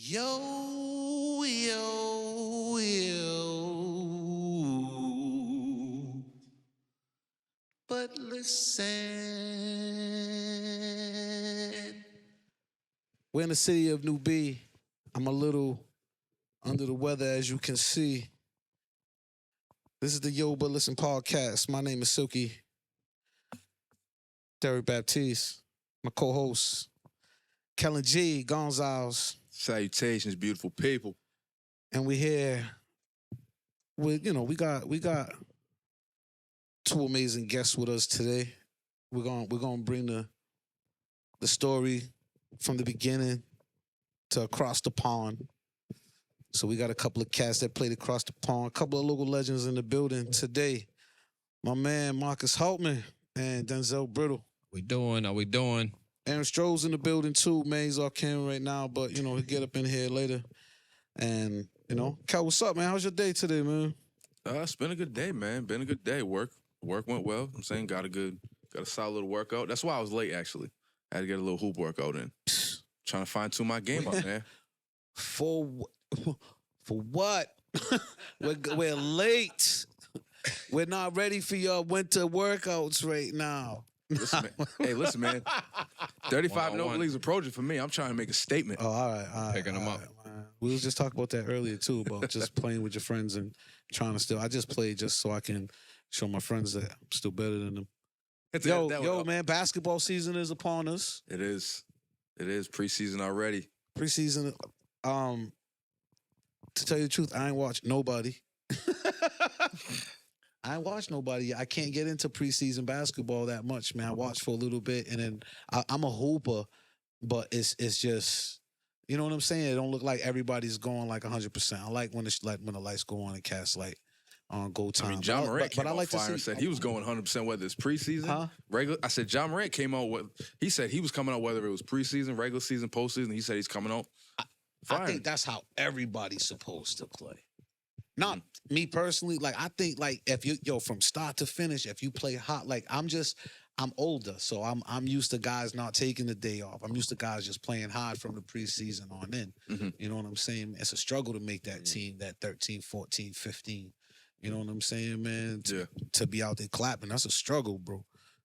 Yo, yo, yo. But listen. We're in the city of New B. I'm a little under the weather, as you can see. This is the Yo But Listen podcast. My name is Silky Derek Baptiste. My co-host, Kellen G. Gonzalez. Salutations, beautiful people. And we here with, we got two amazing guests with us today. We're gonna bring the story from the beginning to across the pond. So we got a couple of cats that played across the pond, a couple of local legends in the building today. My man Marques Houtman and Denzel Brito. How we doing? Aaron Stroh's in the building too, man. He's off camera right now, but he'll get up in here later. And Cal, what's up, man? How's your day today, man? It's been a good day, man. Been a good day. Work went well. I'm saying got a solid little workout. That's why I was late actually. I had to get a little hoop workout in. Trying to fine tune my game up, man. For what? We're late. We're not ready for your winter workouts right now. Listen, man. Hey, listen, man. 35 and over leagues approaching for me. I'm trying to make a statement. Oh, all right. Picking them up. Man. We was just talking about that earlier too, about just playing with your friends and trying to still. I just played just so I can show my friends that I'm still better than them. Man, basketball season is upon us. It is preseason already. Preseason. To tell you the truth, I ain't watched nobody. I ain't watched nobody. I can't get into preseason basketball that much, man. I watched for a little bit, and then I'm a hooper, but it's just, you know what I'm saying? It don't look like everybody's going like 100%. I like when the lights go on and cast like on go time. I mean, John Morant came out fire and said he was going 100% whether it's preseason, regular. I said John Morant came out he said he was coming out whether it was preseason, regular season, postseason. He said he's coming out. I think that's how everybody's supposed to play. Not me personally. Like I think like if you from start to finish, if you play hot, like I'm older, so I'm used to guys not taking the day off. I'm used to guys just playing hard from the preseason on in. Mm-hmm. You know what I'm saying? It's a struggle to make that team, that 13, 14, 15. You know what I'm saying, man? To be out there clapping, that's a struggle, bro.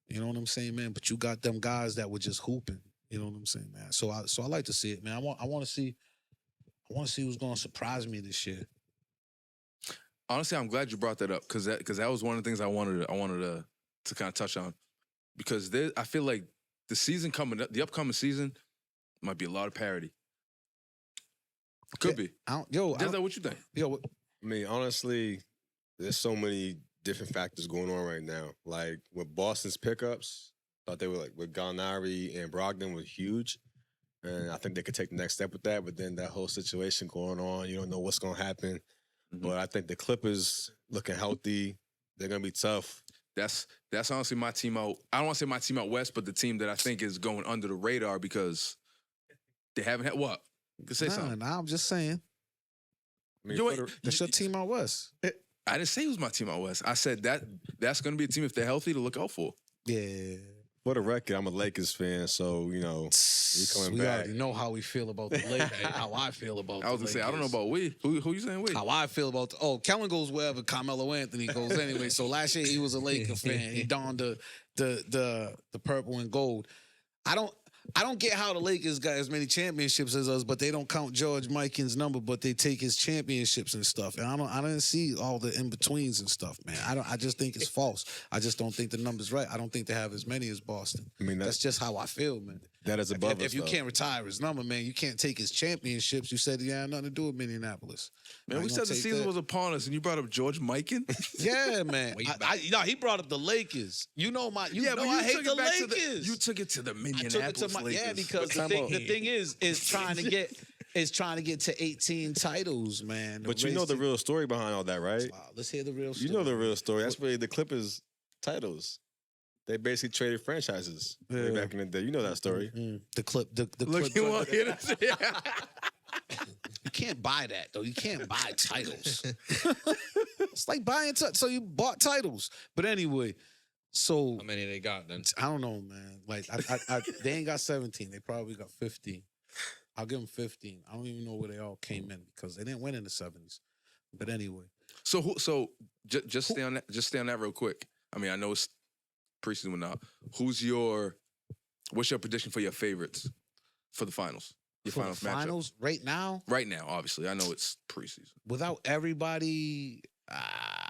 You know what I'm saying, man? But you got them guys that were just hooping. You know what I'm saying, man? So I like to see it, man. I want to see who's going to surprise me this year. Honestly, I'm glad you brought that up because that was one of the things I wanted to kind of touch on because I feel like the upcoming season might be a lot of parity. Could be. Denzel, what you think? I mean, honestly, there's so many different factors going on right now. Like with Boston's pickups, thought they were like with Gallinari and Brogdon was huge. And I think they could take the next step with that. But then that whole situation going on, you don't know what's going to happen. Mm-hmm. But I think the Clippers looking healthy. They're going to be tough. That's honestly my team out. I don't want to say my team out west, but the team that I think is going under the radar because they haven't had what? You can say something. Nah, I'm just saying. I mean, that's your team out west. I didn't say it was my team out west. I said that's going to be a team if they're healthy to look out for. Yeah. For the record, I'm a Lakers fan, so, we coming back. We already know how we feel about the Lakers, how I feel about the Lakers. I was going to say, I don't know about we. Who you saying we? How I feel about Kellen goes wherever Carmelo Anthony goes anyway. So last year he was a Laker fan. He donned the purple and gold. I don't get how the Lakers got as many championships as us, but they don't count George Mikan's number, but they take his championships and stuff. And I didn't see all the in-betweens and stuff, man. I just think it's false. I just don't think the number's right. I don't think they have as many as Boston. I mean, that's just how I feel, man. That is above us, If you can't retire his number, man, you can't take his championships. You said he had nothing to do with Minneapolis. Man, we said the season was upon us, and you brought up George Mikan? Yeah, man. He brought up the Lakers. I hate the Lakers. You took it to the Minneapolis Lakers. Yeah, because the thing is trying to get to 18 titles, man. But you know the real story behind all that, right? Wow, let's hear the real story. You know the real story. That's really the Clippers titles. They basically traded franchises way back in the day. You know that story. Mm-hmm. The clip. Look, you want to hear You can't buy that though. You can't buy titles. It's like buying so you bought titles. But anyway, so how many they got then? I don't know, man. Like I they ain't got 17. They probably got 15. I'll give them 15. I don't even know where they all came in because they didn't win in the 70s. But anyway, Just stay on that. Just stay on that real quick. I mean, I know it's preseason now. What's your prediction for your favorites for the finals? Your for the finals matchup finals right now, right now. Obviously, I know it's preseason. without everybody, I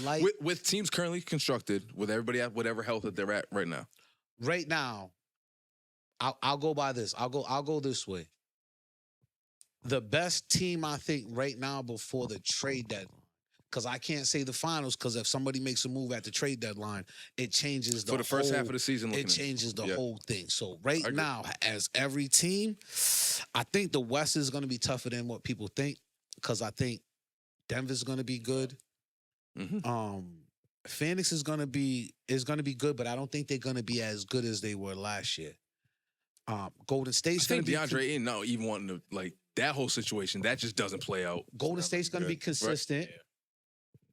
like With teams currently constructed, with everybody at whatever health that they're at right now. right now. I'll go by this. I'll go this way. The best team I think right now before the trade deadline, because I can't say the finals, because if somebody makes a move at the trade deadline, it changes For the first half of the season, it changes the whole thing. So right now, as every team, I think the West is going to be tougher than what people think, because I think Denver's going to be good. Mhm. Phoenix is going to be good, but I don't think they're going to be as good as they were last year. Golden I State's going think to be DeAndre ain't not even wanting to like that whole situation. That just doesn't play out. Golden State's going to be consistent.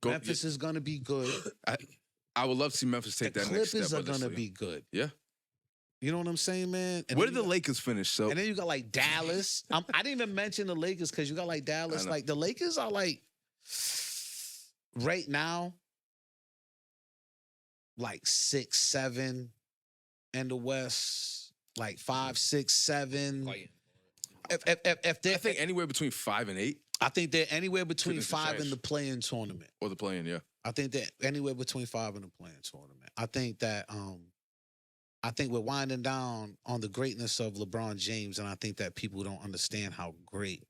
Memphis is going to be good. I would love to see Memphis take The that next Clippers step. are going to be good. Yeah. You know what I'm saying, man? And Where then did the you Lakers finish? So got- And then you got like Dallas. I didn't even mention the Lakers because you got like Dallas. know. Like the Lakers are like right now, like 6, 7 in the West, like 5, 6, 7. Fighting. If they, I think anywhere between 5 and 8 I think they're anywhere between Goodness and 5 in change. the play-in tournament. or the playing. Yeah. I think that anywhere between 5 in the play-in tournament. I think that I think we're winding down on the greatness of LeBron James, and I think that people don't understand how great,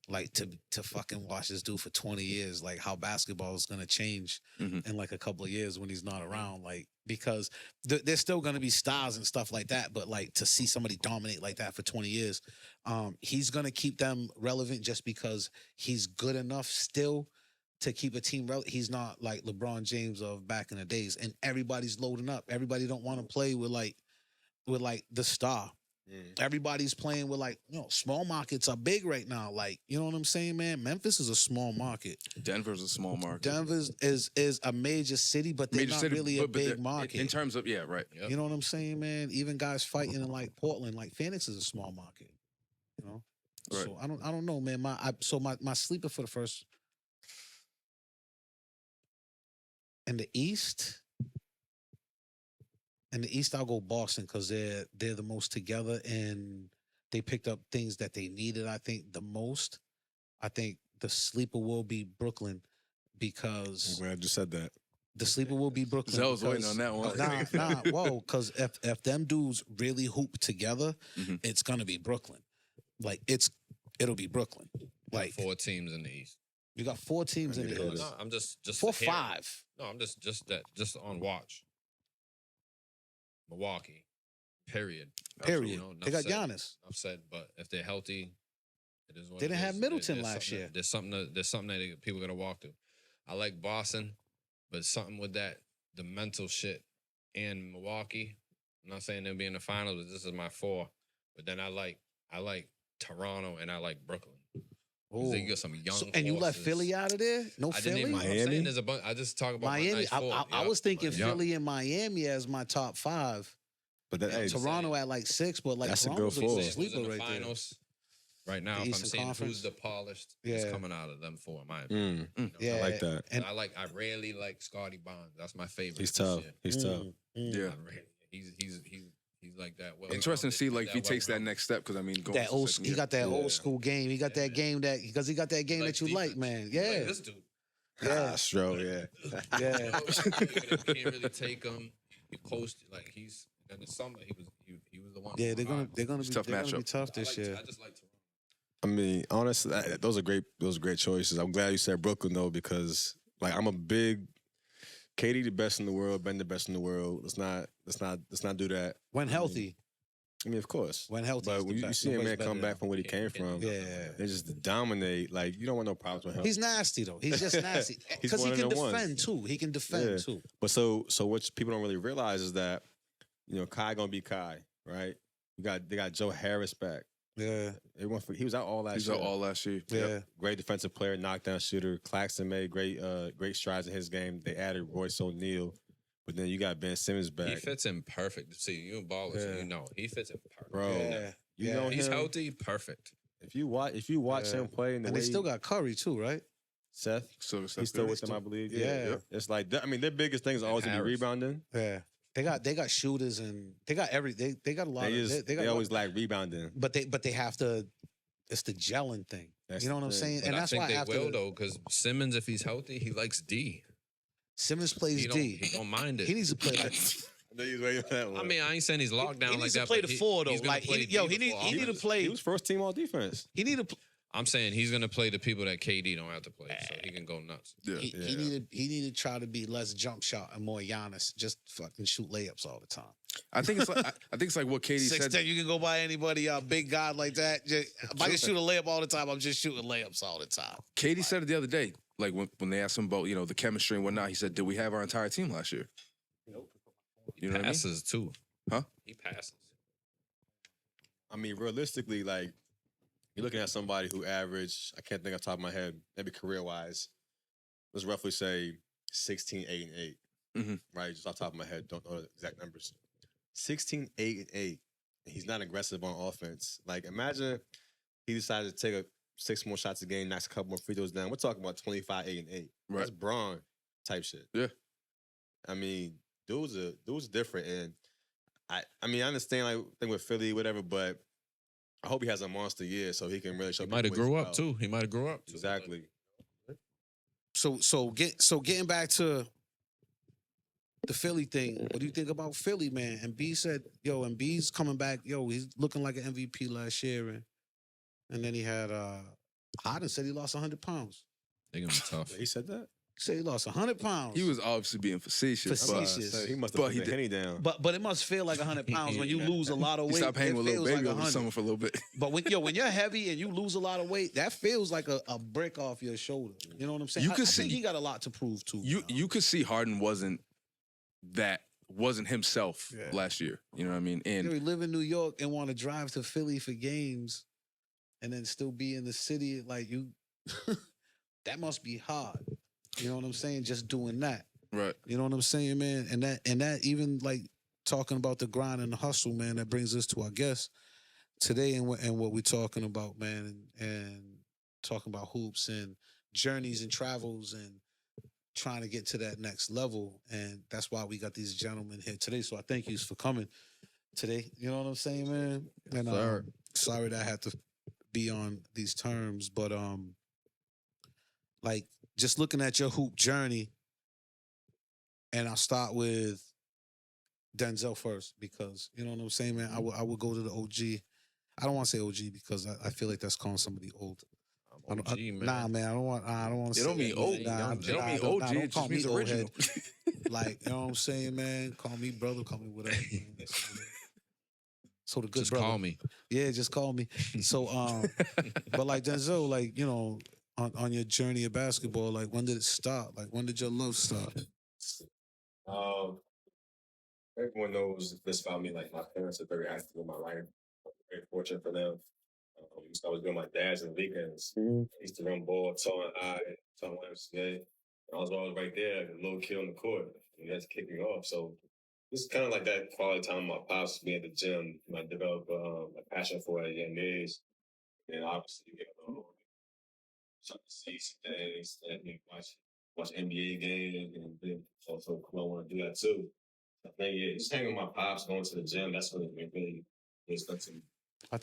like to fucking watch this dude for 20 years, like how basketball is gonna change Mhm. in like a couple of years when he's not around, like because there's still gonna be stars and stuff like that, but like to see somebody dominate like that for 20 years, he's gonna keep them relevant just because he's good enough still to keep a team relevant. He's not like LeBron James of back in the days, and everybody's loading up. Everybody don't want to play with the star. Everybody's playing with small markets are big right now. Like, you know what I'm saying, man? Memphis is a small market. Denver's a small market. Denver is a major city, but they're Major not city, really a but big they're- market. in terms of right. Yep. You know what I'm saying, man? Even guys fighting in like Portland, like Phoenix is a small market. You know, Right. so I don't know, man. My sleeper for the first in the East. In the East, I'll go Boston because they're the most together and they picked up things that they needed. I think the most. I think the sleeper will be Brooklyn because I'm glad you said that. the sleeper will be Brooklyn. Zell was waiting because- on that one. Whoa, because if them dudes really hoop together, Mhm. it's gonna be Brooklyn. Like it'll be Brooklyn. Like 4 teams in the East. you got 4 teams in need the to hear East. this. No, I'm just 4, hearing- 5. No, I'm just on watch. Milwaukee. Period. Period. You know, They got enough said. Giannis. I've said, but if they're healthy, it is what They it didn't have is. Middleton There's last something- year. There's something that people gotta walk through. I like Boston, but something with the mental shit and Milwaukee. I'm not saying they'll be in the finals, but this is my 4. But then I like Toronto and I like Brooklyn. 'Cause they Ooh. got some young. So- and you left horses. Philly out of there? No I didn't Philly? even. I'm Miami? saying there's a bunch. I just talk about Miami. My nice 4. I Yep. was thinking Yep. Philly and Miami as my top 5. But that, hey, So- Toronto at like 6, but like That's a good Toronto's a four. good Who's in sleeper the right there. finals right now? The If I'm Eastern saying Conference? who's the polished, Yeah. is coming out of them 4. In my opinion. mm, You know? Yeah, I like that. And I rarely like Scotty Barnes. That's my favorite. He's this tough. year. He's tough. Yeah. He's like that. Interesting to see like if he takes that next step because I mean going that to old, second he year. got that Yeah. old school game. He got that game because he got that game that you like, man. Yeah, this dude. yeah, Stro, yeah. yeah. You can't really take him. He posted like he's in the summer. He was the one. Yeah, they're gonna be. be It's a tough they're gonna be matchup. tough this year. I just like Toronto. I mean, honestly, those are great choices. I'm glad you said Brooklyn though, because like I'm a big KD the best in the world, Ben the best in the world. Let's not do that. When healthy, I mean, of course. when healthy. But is when the you best. see a Nobody's man better come than back from where he came from, Yeah. they just dominate. Like you don't want no problems with him. He's nasty though. He's just nasty He's because he one of can them ones. defend too. He can defend Yeah. too. But so what people don't really realize is that Kai gonna be Kai, right? They got Joe Harris back. Yeah, He was out all last He's year. out all last year. yeah. Great defensive player, knockdown shooter. Claxton made great strides in his game. They added Royce O'Neal, but then you got Ben Simmons back. He fits in perfect. See, you a baller, so Yeah. you know he fits in perfect. Bro. Yeah. You know He's him. healthy, perfect. If you watch him play, And they still got Curry too, right? Seth. So He's still with them, I believe. Yeah. It's like I mean, their biggest thing is always to be Harris. rebounding. Yeah. They got shooters and they got they got a lot They always lack rebounding. but they have to. It's the gelling thing. That's You know what the I'm thing. saying? But And I that's think why they after will though, because Simmons, if he's healthy, he likes D. Simmons plays D. He don't mind it. He needs to play like. I know you was waiting for that one. I mean, I ain't saying he's locked down He like needs that. to play but the four though. he's gonna Like play he D need before to offense. play. He was first team all defense. He need to. I'm saying he's gonna play the people that KD don't have to play, so he can go nuts. Yeah. He need to try to be less jump shot and more Giannis. Just fucking shoot layups all the time. I think it's like what Katie said. 6'10", you can go by anybody, big guy like that. If I can shoot a layup all the time, I'm just shooting layups all the time. Katie said it the other day, like when they asked him about the chemistry and whatnot. He said, "Did we have our entire team last year?" You know what I mean? Passes too. Huh? He passes. I mean, realistically, like you're looking at somebody who averaged, I can't think off the top of my head, maybe career wise, let's roughly say 16, 8, and 8. Mhm. Right? Just off the top of my head, don't know the exact numbers. 16, 8, and 8. And he's not aggressive on offense. Like, imagine he decided to take 6 more shots a game, knocks a couple more free throws down. We're talking about 25, 8, and 8. Right. That's Braun type shit. Yeah. I mean, dude's different. And I mean, I understand like thing with Philly, whatever, but I hope he has a monster year so he can really show. He might have people grew what up he's too. He might have grew up about. too. Exactly. So getting back to the Philly thing, what do you think about Philly, man? And B said, Embiid's coming back. He's looking like an MVP last year, and then he had Harden said he lost 100 pounds. They're gonna be tough. He said that. He said he lost 100 pounds. He was obviously being facetious. Facetious. So he must But have he put the did- Henny down. But it must feel like 100 pounds when you lose a lot of He weight. stopped hanging It with little feels baby like over the 100. summer for a little bit. But when you're heavy and you lose a lot of weight, that feels like a brick off your shoulder. You know what I'm saying? You could I think see- he got a lot to prove too. You could see Harden wasn't himself Yeah. last year. You know what I mean? And he live in New York and want to drive to Philly for games, and then still be in the city like you. That must be hard. You know what I'm saying? Just doing that. right. You know what I'm saying, man? And that even like talking about the grind and the hustle, man. That brings us to our guest today, and what we're talking about, man, and talking about hoops and journeys and travels and trying to get to that next level. And that's why we got these gentlemen here today. So I thank you for coming today. You know what I'm saying, man? And sorry that I had to be on these terms, but like just looking at your hoop journey, and I'll start with Denzel first because you know what I'm saying, man. I would go to the OG. I don't want to say OG because I feel like that's calling somebody old. I'm OG, man. Nah, man, I don't want to It say don't mean that. old. Nah, It don't nah, mean nah, OG. don't It call just me means old original. head. Like, you know what I'm saying, man? Call me brother, call me whatever. Man. So the good Just brother. call me. Yeah, just call me. So but like Denzel, like, you know, on your journey of basketball, like when did it start? Like when did your love start? Everyone knows this about me. Like my parents are very active in my life. I'm very fortunate for them. I was doing my dad's in the weekends. I used to run ball, Taunton High, Taunton YMCA. I was always right there, a little kid on the court. And that's kicked me off. So it's kind of like that quality time with my pops, being at the gym. I developed a passion for it at a young age. And obviously, you get start to see some things and watch NBA games and then also I want to do that too. I think just hanging with my pops, going to the gym, that's what it really stuck to me.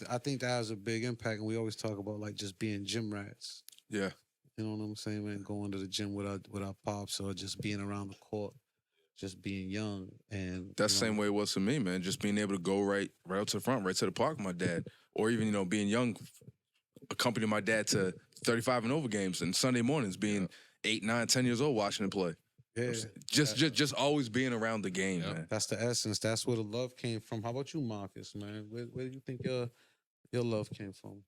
I think that has a big impact, and we always talk about like just being gym rats. Yeah. You know what I'm saying, man? Going to the gym with our pops, or just being around the court, just being young, and That's the same way it was for me, man. Just being able to go right out to the front, right to the park with my dad. Or even, being young, accompanying my dad to 35 and over games and Sunday mornings, being 8, 9, 10 years old watching him play. Yeah, Just always being around the game, man. that's the essence. That's where the love came from. How about you, Marcus, man? Where do you think your love came from?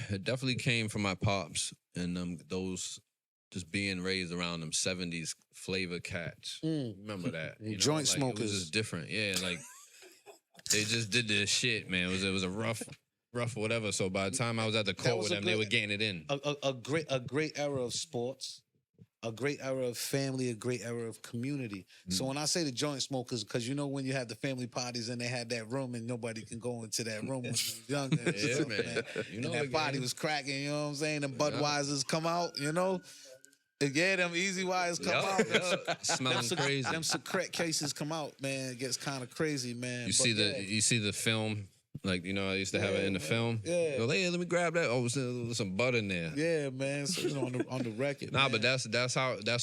It definitely came from my pops and those just being raised around them 70s flavor cats. Remember that? And joint It smokers. was just different. Yeah, like they just did this shit, man. It was a rough whatever. So by the time I was at the court with them, they were getting it in. A great era of sports. a great era of family, a great era of community. So when I say the joint smokers, because you know when you have the family parties and they had that room and nobody can go into that room when you was younger. and Yeah, stuff, man. You know and that the body game. was cracking, you know what I'm saying? And Budweisers come out, you know? And yeah, them Easy Wires come out. Smelling crazy. Them secret cases come out, man. It gets kind of crazy, man. You see the film, like I used to have it in the man. film. Yeah. Go, hey, let me grab that. Oh, there's some butter in there. Yeah, man. So on the record. Nah, man. but that's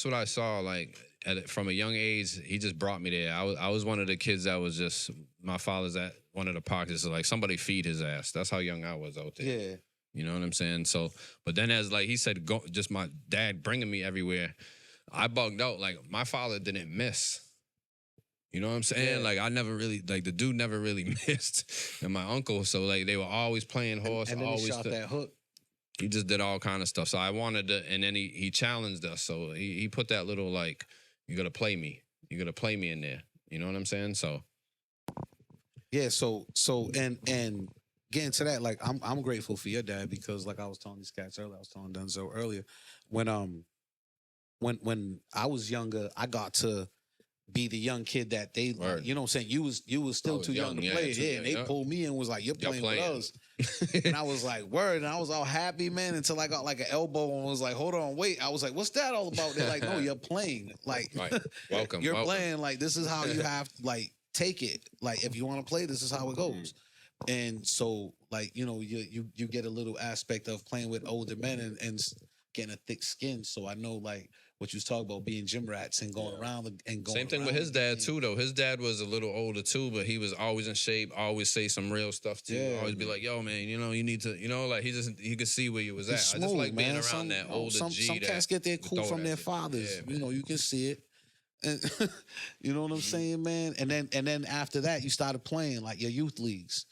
what I saw. Like from a young age, he just brought me there. I was one of the kids that was just my father's at one of the pockets. So like somebody feed his ass. That's how young I was out there. Yeah. You know what I'm saying? So, but then as like he said, go, just my dad bringing me everywhere, I bugged out. Like my father didn't miss. You know what I'm saying? Yeah. Like I never really, like the dude never really missed, and my uncle. So like they were always playing horse. And then he always shot that hook. he just did all kind of stuff. So I wanted to, and then he challenged us. So he put that little like, you gotta play me. You gotta play me in there. You know what I'm saying? So Yeah, so and getting to that, like I'm grateful for your dad because like I was telling these cats earlier, I was telling Denzel earlier, when I was younger, I got to be the young kid that they Word. you know what I'm saying, you was still was too young to young, play. too Yeah, young, and they yeah. pulled me in and was like, you're Y'all playing with playing. us. And I was like, word, and I was all happy, man, until I got like an elbow and was like, hold on, wait. I was like, what's that all about? They're like, no, you're playing. Like right, welcome. you're welcome. playing, like this is how you have to like take it. Like if you want to play, this is how it goes. And so like, you get a little aspect of playing with older men and getting a thick skin. So I know like what you was talking about being gym rats and going around and going Same thing with around his the dad game. too, though. His dad was a little older too, but he was always in shape. Always say some real stuff too. Yeah. Always be like, "Yo, man, you need to, like he could see where you was at." He's I just like being man. around that older some G. some that cats get their could cool throw from that their shit. fathers. Yeah, man. You can see it. And you know what I'm saying, man? And then after that, you started playing like your youth leagues.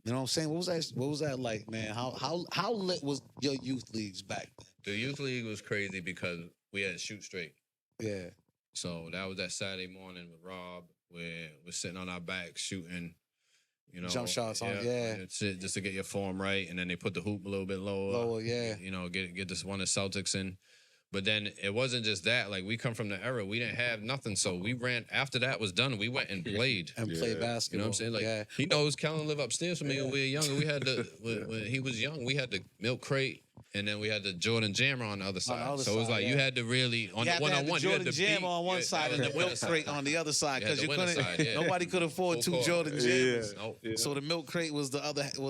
You know what I'm saying? What was that like, man? How lit was your youth leagues back The youth league was crazy because we had shoot straight. then? So that was that Saturday morning with Rob, where we're sitting on our back shooting, Jump shots on, yeah. That's it, just to get your form right, and then they put the hoop a little bit lower. Lower, yeah. Get this one of Celtics in. But then it wasn't just that. Like we come from the era, we didn't have nothing, so we ran. After that was done, we went and played. And play You know basketball. what I'm saying? Like yeah. he knows Kellen lived upstairs from me when we were younger. We had when he was young, we had the milk crate, and then we had the Jordan Jammer on the other side. other So it was side, like yeah. you had to really on You the had one to on have one. the You had Jordan to Jam beat. on one side and the milk crate on the other side You had because the you winner couldn't. side, yeah. Nobody could afford Full two court. Jordan Yeah. Jams. Nope. Yeah. So the milk crate was the other So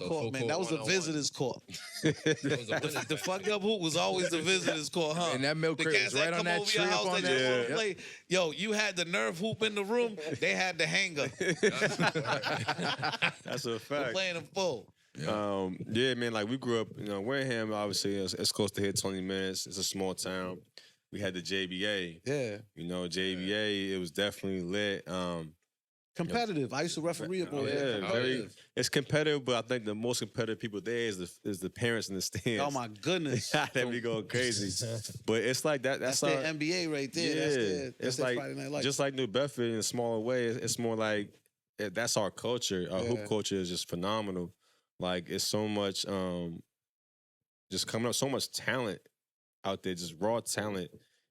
court, full man. court That was the 101. visitors court. That was a winning The fucked up hoop was always the visitors court, huh? And that milk The crate cats was right that on come that over tree your up house on that just that- want to Yep. play. Yo, you had the Nerf hoop in the room. They had the hanger. That's a We're fact. playing them full. Yeah, man. Like we grew up, Wareham. Obviously, it's close to here, 20 minutes. It's a small town. We had the JBA. Yeah. JBA. It was definitely lit. Competitive. I used to referee a boy. Yeah, Oh, very. yeah. It's competitive, but I think the most competitive people there is the parents in the stands. Oh my goodness. They be going crazy. But it's like that. That's That's their our, NBA right there. Yeah, That's it's their like Friday Night Lights. just like New Bedford in a smaller way. It's more like that's our culture. Our Yeah. hoop culture is just phenomenal. Like it's so much, just coming up, so much talent out there, just raw talent,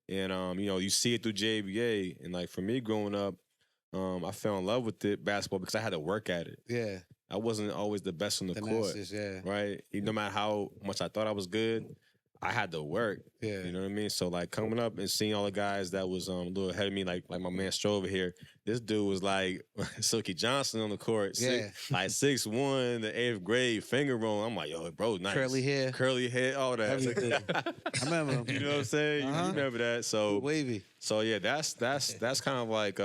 and you see it through JBA. And like for me growing up, I fell in love with it basketball because I had to work at it. yeah. I wasn't always the best on the court, Masters, yeah. right? No matter how much I thought I was good, I had to work. Yeah. You know what I mean? So like coming up and seeing all the guys that was a little ahead of me, like my man Stroh over here, this dude was like Silky Johnson on the court. Yeah. Like 6'1", the 8th grade, finger roll. I'm like, yo, bro, nice. Curly hair. all that. Everything. I remember him. You know what I'm saying? Uh-huh. You remember that. So Wavy. yeah, that's kind of like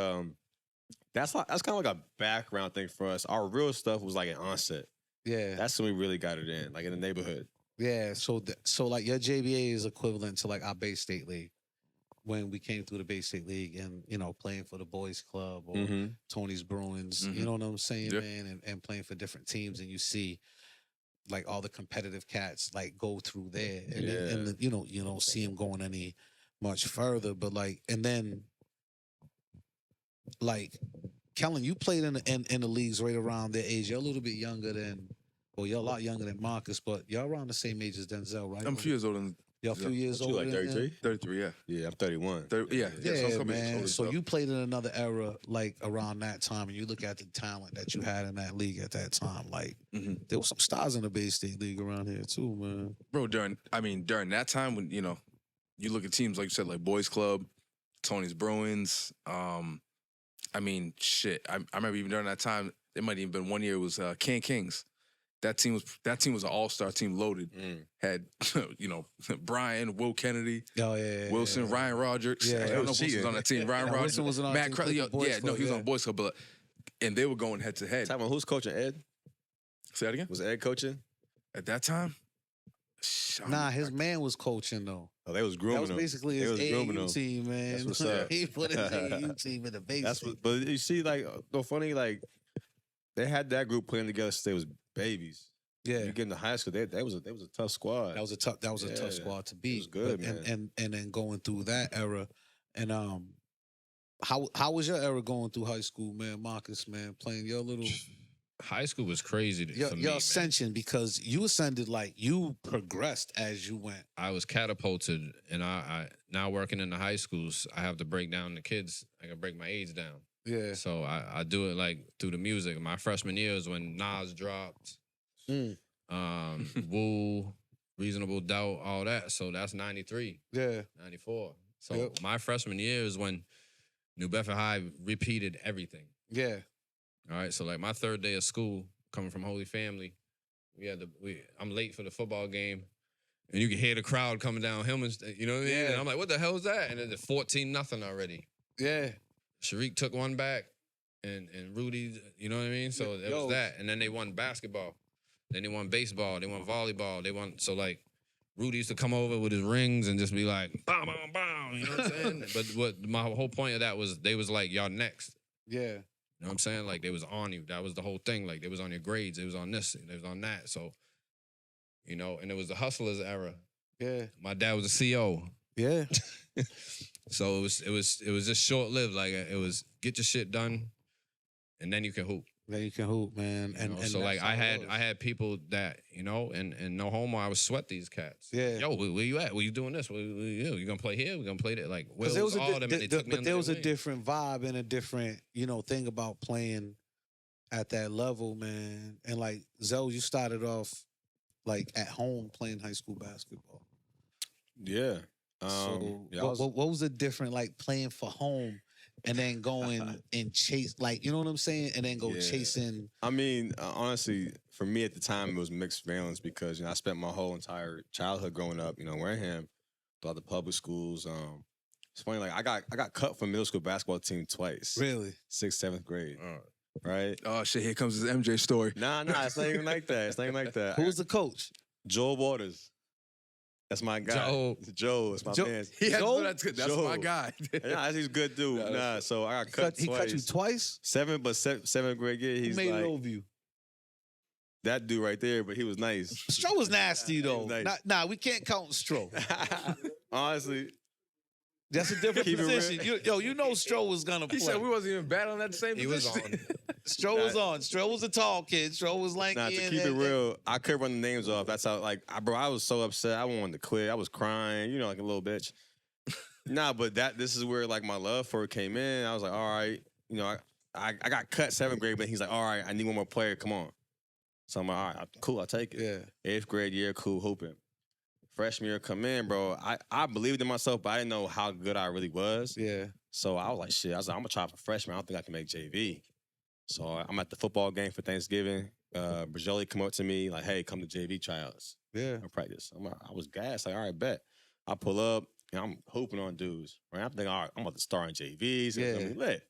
that's kind of like a background thing for us. Our real stuff was like an onset. Yeah. That's when we really got it in, like in the neighborhood. Yeah. So like your JBA is equivalent to like our Bay State League. When we came through the Bay State League and, playing for the Boys Club or Mhm. Tony's Bruins, Mhm. you know what I'm saying, Yeah. man? And playing for different teams and you see like all the competitive cats like go through there and Yeah. then you don't see them going any much further. But like, and then like Kellen, you played in the leagues right around their age. You're a little bit younger than, well, you're a lot younger than Marcus, but you're around the same age as Denzel, right? I'm a few years older than Y'all a few years What you older like than him? 33? 33, yeah. Yeah, I'm 31. Yeah, so I'm Yeah, coming man. older, So you played in another era, like around that time, and you look at the talent that you had in that league at that time. Like Mhm. there was some stars in the Bay State League around here too, man. Bro, during that time when, you know, you look at teams like you said, like Boys Club, Tony's Bruins, I mean, shit. I remember even during that time, it might even been one year, it was Can Kings. That team was an all-star team loaded. Had, you know, Brian, Will Kennedy, Oh yeah, Wilson, Ryan Rogers. Yeah, I it don't know was who was cheating. on that team. Ryan Yeah, Rogers. Wilson was on our Matt team, Crowley. Clifton Boys Yeah, no, Club, he was yeah. on Boys Club, but and they were going head to head. Time who's coaching? Ed? Say that again? Was Ed coaching? At that time? Nah, his man was coaching though. Oh, they was That grooming was him. basically They his was grooming AAU him. team, man. That's what's up. He put his AAU team in the Bay That's State. what, but you see, like, the funny, like, they had that group playing together since they was babies. Yeah, You get into high school, that was a tough squad. that was a tough Yeah, squad to beat. was good, But- man. And then going through that era, and how was your era going through high school, man, Marcus, man, playing your little High school was crazy your for me, your man. ascension because you ascended like you progressed as you went. I was catapulted, and I now working in the high schools, I have to break down the kids. I can break my age down. Yeah, So I do it like through the music. My freshman year is when Nas dropped, Mm. Woo, Reasonable Doubt, all that. So that's 93, yeah, 94. So Yep. my freshman year is when New Bedford High repeated everything. yeah, All right. So like my third day of school, coming from Holy Family, I'm late for the football game. And you can hear the crowd coming down Hillman, you know what I mean? Yeah. And I'm like, what the hell is that? And then it's 14-0 already. yeah. Sharik took one back, and Rudy, you know what I mean? So it Yo. was that. And then they won basketball. Then they won baseball. They won volleyball. So like Rudy used to come over with his rings and just be like, bow, bow, bow. You know what I'm saying? But what my whole point of that was they was like, y'all next. Yeah, You know what I'm saying? Like they was on you. That was the whole thing. Like they was on your grades. They was on this. They was on that. So, you know, and it was the hustlers era. yeah, My dad was a CO. yeah. So it was just short lived. Like it was get your shit done, and then you can hoop. Then you can hoop, man. You know? So like I had people that, you know, and no homo, I would sweat these cats. Yeah. Yo, where you at? Where you doing this? Where you gonna play here? We gonna play that? Like, Because Will there was was all a them. di- and they di- took me but under there their was a wing. different vibe and a different, thing about playing at that level, man. And like Zell, you started off like at home playing high school basketball. Yeah. So yeah, I what was the different like playing for home and then going and chase, like, you know what I'm saying? And then go Yeah. chasing. I mean, honestly, for me at the time, it was mixed feelings because, I spent my whole entire childhood growing up, Wareham, throughout the public schools. It's funny, like I got cut from middle school basketball team twice. Really? 6th, 7th grade, Oh. right? Oh shit, here comes his MJ story. Nah, it's not even like that. It's not even like that. Who was the coach? Joel Waters. That's my guy. Joe is my Joe- man. He had Joe? that's Joe. my guy. Yeah, he's a good dude. Nah, that's So I got cut He twice. cut you twice? Seventh grade year, Who he's made like it over you? that dude right there, but he was nice. Stro was nasty though. Nice. Nah, we can't count Stro. Honestly, That's a different Keep it real. position. You know Stro was gonna play. He said we wasn't even battling at the same He was position. on. Stro was on. Stro was a tall kid. Stro was lanky. nah, to and- keep it and- real, I couldn't run the names off. That's how, like, I was so upset. I wanted to quit. I was crying, like a little bitch. Nah, but this is where like my love for it came in. I was like, all right, I got cut 7th grade, but he's like, all right, I need one more player. Come on. So I'm like, all right, cool, I'll take it. Yeah. 8th grade year, cool, hooping. Freshman year, come in, bro. I believed in myself, but I didn't know how good I really was. Yeah. So I was like, shit. I was like, I'm gonna try for freshman. I don't think I can make JV. So I'm at the football game for Thanksgiving. Brajoli come up to me like, hey, come to JV tryouts. Yeah. I practice. I was gassed. Like, all right, bet. I pull up and I'm hooping on dudes. Right? I'm thinking, all right, I'm about to start in JVs. It's gonna be lit.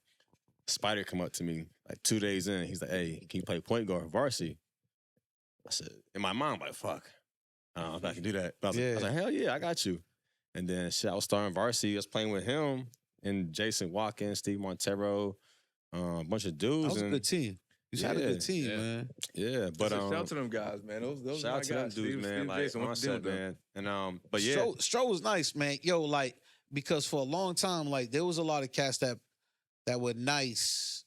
Spider come up to me like 2 days in. He's like, hey, can you play point guard varsity? I said, in my mind, I'm like, fuck. I don't know if I can do that. But I was like, hell yeah, I got you. And then shit, I was starting varsity. I was playing with him and Jason Watkins, Steve Montero, a bunch of dudes. That was a good team. You had a good team, Yeah. man. Yeah, but shout out to them guys, man. Those shout my out to them guys. dudes, Steve, man. Steve Like, Jason, on what you set, doing, man. And but yeah, Stro was nice, man. Yo, like, because for a long time, like, there was a lot of cats that were nice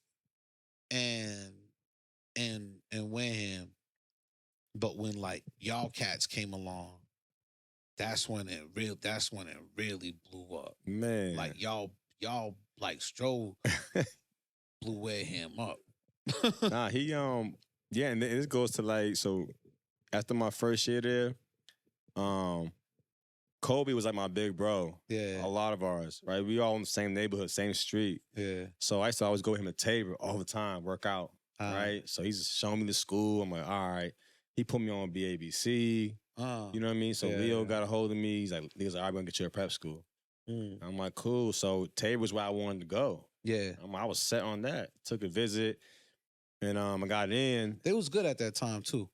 and Wareham. But when like y'all cats came along, that's when it really blew up. Man. Like y'all like Stroh blew Wareham up. Nah, he yeah, and this goes to like, so after my first year there, Kobe was like my big bro. Yeah. A lot of ours, right? We all in the same neighborhood, same street. Yeah. So I used to always go with him to Tabor all the time, work out, right? So he's showing me the school. I'm like, all right. He put me on BABC. You know what I mean? So Yeah. Leo got a hold of me. He's like, all right, we're gonna get you a prep school. I'm like, cool. So Tabor was where I wanted to go. Yeah. I was set on that. Took a visit, and I got in. They was good at that time too.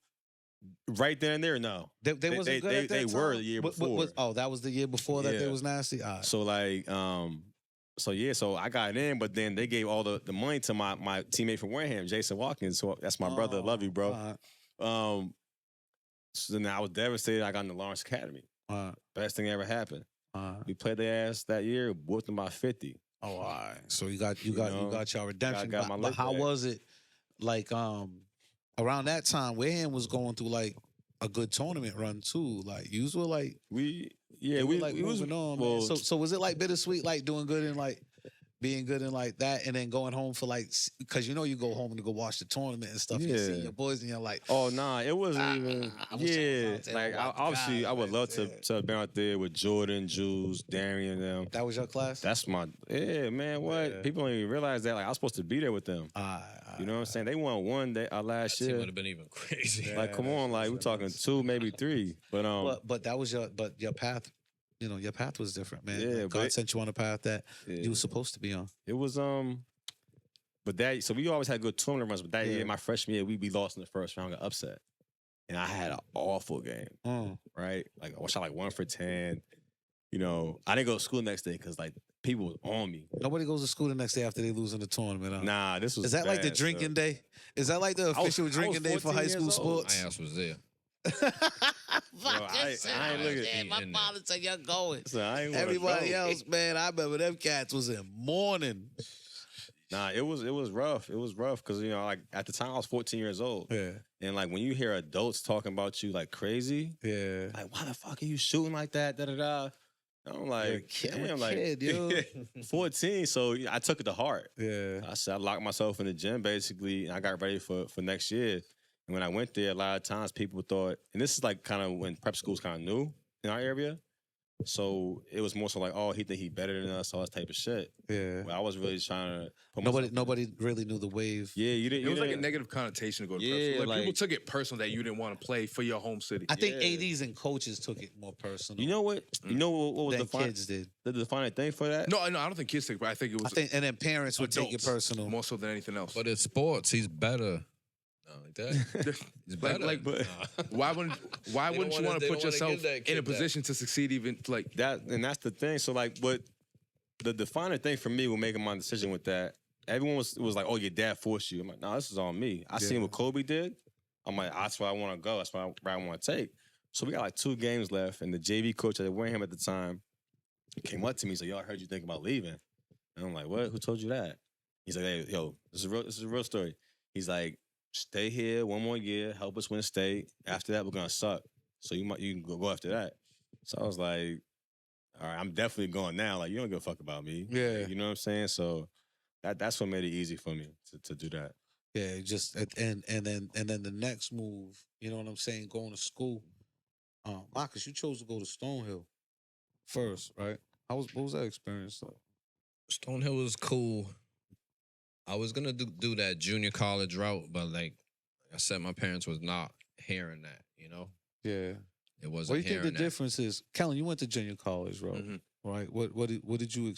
Right there and there, no. They wasn't good at that They time? were the year before. That was the year before that they Yeah. was nasty? All right. So like, so I got in, but then they gave all the money to my teammate from Wareham, Jason Watkins. So that's my brother. Love you, bro. All right. So then I was devastated. I got into Lawrence Academy. All right. Best thing ever happened. All right. We played their ass that year, whooped them by 50. Oh, all right. So you got know, your redemption. got my but lick how back. was it? Like around that time, Wareham was going through like a good tournament run too. Like you were like We like we was moving on. well, Man. So was it like bittersweet, like doing good and like being good and like that, and then going home for like because you go home to go watch the tournament and stuff. You see Yeah. your boys and you're like, Oh nah, it wasn't even. I wish I was Yeah, out there like to watch the obviously, guys, I would man. love to have been out there with Jordan, Jules, Darian, them. that was your class. That's my man. What Yeah. people don't even realize that. Like I was supposed to be there with them. You know what I'm saying? They won one day last It year. would have been even crazy. Like come on, like we're talking 2, maybe 3. But But that was your path. Your path was different, man. Yeah, God but- sent you on a path that yeah, you were supposed to be on. it was But that so we always had good tournament runs. But that Yeah. year, my freshman year, we lost in the first round, got upset, and I had an awful game. Right, like I shot like 1 for 10. I didn't go to school the next day because like people was on me. Nobody goes to school the next day after they lose in the tournament. Huh? Nah, this was. Is that like the bad, drinking son. day? Is that like the was- official I was drinking day for 14 high years school old. sports? My ass was there. I ain't looking- My father said you're going. So I ain't wanna Everybody go. else, man, I remember them cats was in mourning. Nah, it was rough. It was rough because like at the time I was 14 years old, Yeah, and like when you hear adults talking about you like crazy, yeah. like why the fuck are you shooting like that? Da da da. I'm like, I'm a damn, like kid, yo. 14. So I took it to heart. Yeah. I said I locked myself in the gym basically, and I got ready for next year. And when I went there, a lot of times people thought, and this is like kind of when prep school's kind of new in our area. So it was more so like, oh, he think he better than us, all this type of shit. Yeah. Well, I was really trying to put Nobody really knew the wave. Yeah, you didn't. It was you like a didn't- negative connotation to go to Yeah, prep school. Like, people like- took it personal that you didn't want to play for your home city. I think Yeah. ADs and coaches took it more personal. You know what? You know what was than the kids did. the defining thing for that? No, I don't think kids take it, but I think it was And then parents would take it adults personal. more so than anything else. But in sports, he's better. No, like that. He's better. but- Nah. why wouldn't you wanna- want to they don't put wanna yourself give that in kid a that. position to succeed? Even like That's the thing. So like, what the defining thing for me when making my decision with that, everyone was like, "Oh, your dad forced you." I'm like, "No, this is on me." I seen what Kobe did. I'm like, "That's where I want to go. That's where I want to take." So we got like 2 games left, and the JV coach at Wareham at the time came up to me and said, "Yo, I heard you think about leaving." And I'm like, "What? Who told you that?" He's like, "Hey, yo, this is a real story." He's like, "Stay here 1 more year, help us win state. After that, we're gonna suck. So you can go after that." So I was like, "All right, I'm definitely going now. Like, you don't give a fuck about me." Yeah. You know what I'm saying? So that's what made it easy for me to do that. Yeah, just and then the next move, you know what I'm saying, going to school. Marques, you chose to go to Stonehill first, right? What was that experience like? Stonehill was cool. I was gonna do that junior college route, but like I said, my parents was not hearing that. Yeah. It What wasn't do you think hearing the that. difference is? Kellen, you went to junior college, right? Mhm. Right. What did you?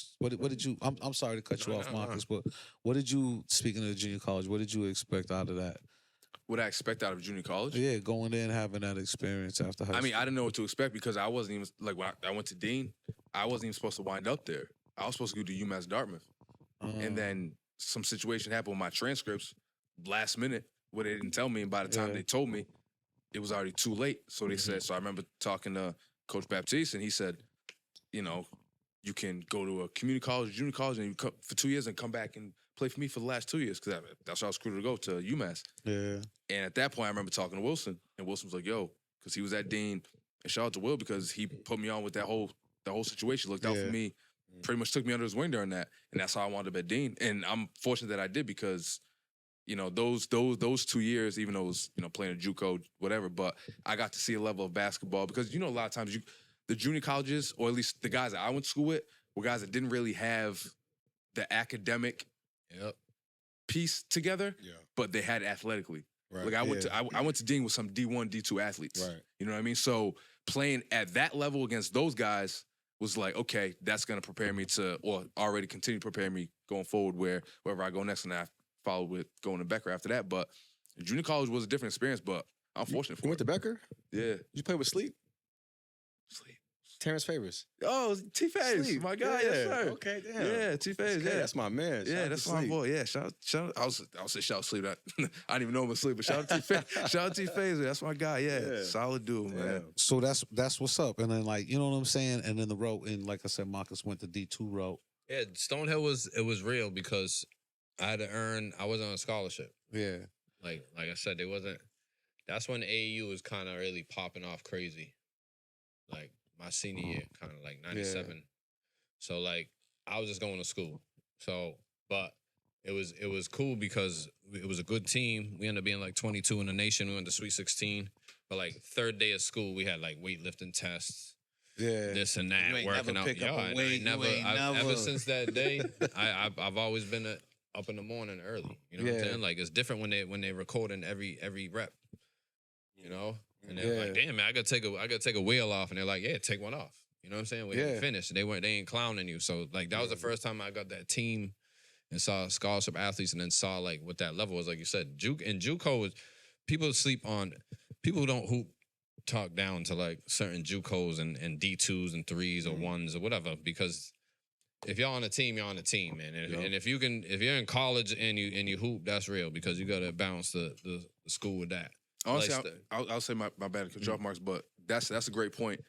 I'm sorry to cut you No, off, no, no. Marques, but what did you? Speaking of junior college, what did you expect out of that? what I expect out of junior college. Yeah, going there and having that experience after high I mean, school. I didn't know what to expect because I wasn't even like when I went to Dean. I wasn't even supposed to wind up there. I was supposed to go to UMass Dartmouth, and then some situation happened with my transcripts last minute where they didn't tell me, and by the time Yeah. they told me, it was already too late. So they said. So I remember talking to Coach Baptiste, and he said, you can go to a community college, junior college, and you come for 2 years and come back and play for me for the last 2 years because that's why I was recruited to go to UMass. Yeah. And at that point, I remember talking to Wilson, and Wilson was like, "Yo," because he was at Dean. And shout out to Will because he put me on with the whole situation. Looked out for Yeah. me, pretty much took me under his wing during that, and that's how I wound up at Dean. And I'm fortunate that I did because, you know, those 2 years, even though it was, you know, playing a JUCO, whatever, but I got to see a level of basketball because, you know, a lot of times the junior colleges, or at least the guys that I went to school with, were guys that didn't really have the academic Yep. piece together, Yeah. but they had athletically. Right. Like I went to Dean with some D1, D2 athletes. Right. You know what I mean? So playing at that level against those guys was like, okay, that's gonna prepare me to, or already continue to prepare me going forward wherever I go next, and I follow with going to Becker after that. But junior college was a different experience, but I'm fortunate You for went it. to Becker? Yeah. You play with Sleep? Sleep. Terrence Favors. Oh, T-Face, Sleep. my guy, yes sir. Okay, damn. Yeah, T-Face, yeah. That's my man. Shout Yeah, out that's to my Sleep. boy. Yeah, shout out. I'll say shout out Sleep. I didn't even know him was Sleep, but shout out T-Face. Shout out T-Face. That's my guy. Yeah, Yeah. solid dude, man. Yeah. So that's what's up. And then like, you know what I'm saying? And then the road, and like I said, Marcus went to D2 road. Yeah, Stonehill was real because I had to earn. I was on a scholarship. Yeah. Like I said, it wasn't. That's when AAU was kind of really popping off crazy. Like my senior year, kind of like 97. So like I was just going to school. So, but it was cool because it was a good team. We ended up being like 22 in the nation. We went to Sweet 16. But like third day of school, we had like weightlifting tests, Yeah. this and that, You ain't working never out. pick up a I weight, you ain't ever never- since that day, I've always been up in the morning early. You know what I'm Yeah. saying? Like it's different when they recording every rep. You know, and they're Yeah. like, "Damn, man, I gotta take a wheel off," and they're like, "Yeah, take one off." You know what I'm saying? We Yeah. ain't finished. They ain't clowning you. So like that was the first time I got that team and saw scholarship athletes, and then saw like what that level was. Like you said, JUCO was people sleep on people who don't hoop talk down to like certain JUCOs and D2s and 3s or 1s or whatever, because if y'all on a team, you're on a team, man. And if you're in college and you hoop, that's real because you gotta balance the school with that. Honestly, Like, I'll say my bad to cut you off, Marks, but that's a great point.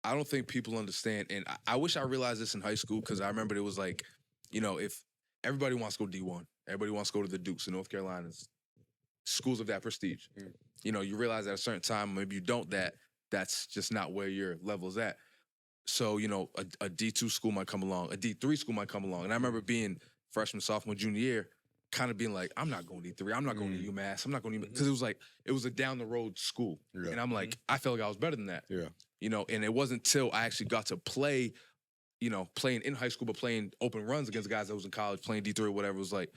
I don't think people understand, and I wish I realized this in high school because I remember it was like, you know, if everybody wants to go D1, everybody wants to go to the Dukes in North Carolina's schools of that prestige. You know, you realize at a certain time, maybe you don't, that's just not where your level is at. So, you know, a D2 school might come along, a D3 school might come along. And I remember being freshman, sophomore, junior year, kind of being like, I'm not going to D3. I'm not going to UMass. I'm not going to because it was like, it was a down the road school. Yeah. And I'm like, I felt like I was better than that. Yeah. You know, and it wasn't till I actually got to play, you know, playing in high school, but playing open runs against guys that was in college, playing D3 or whatever. It was like,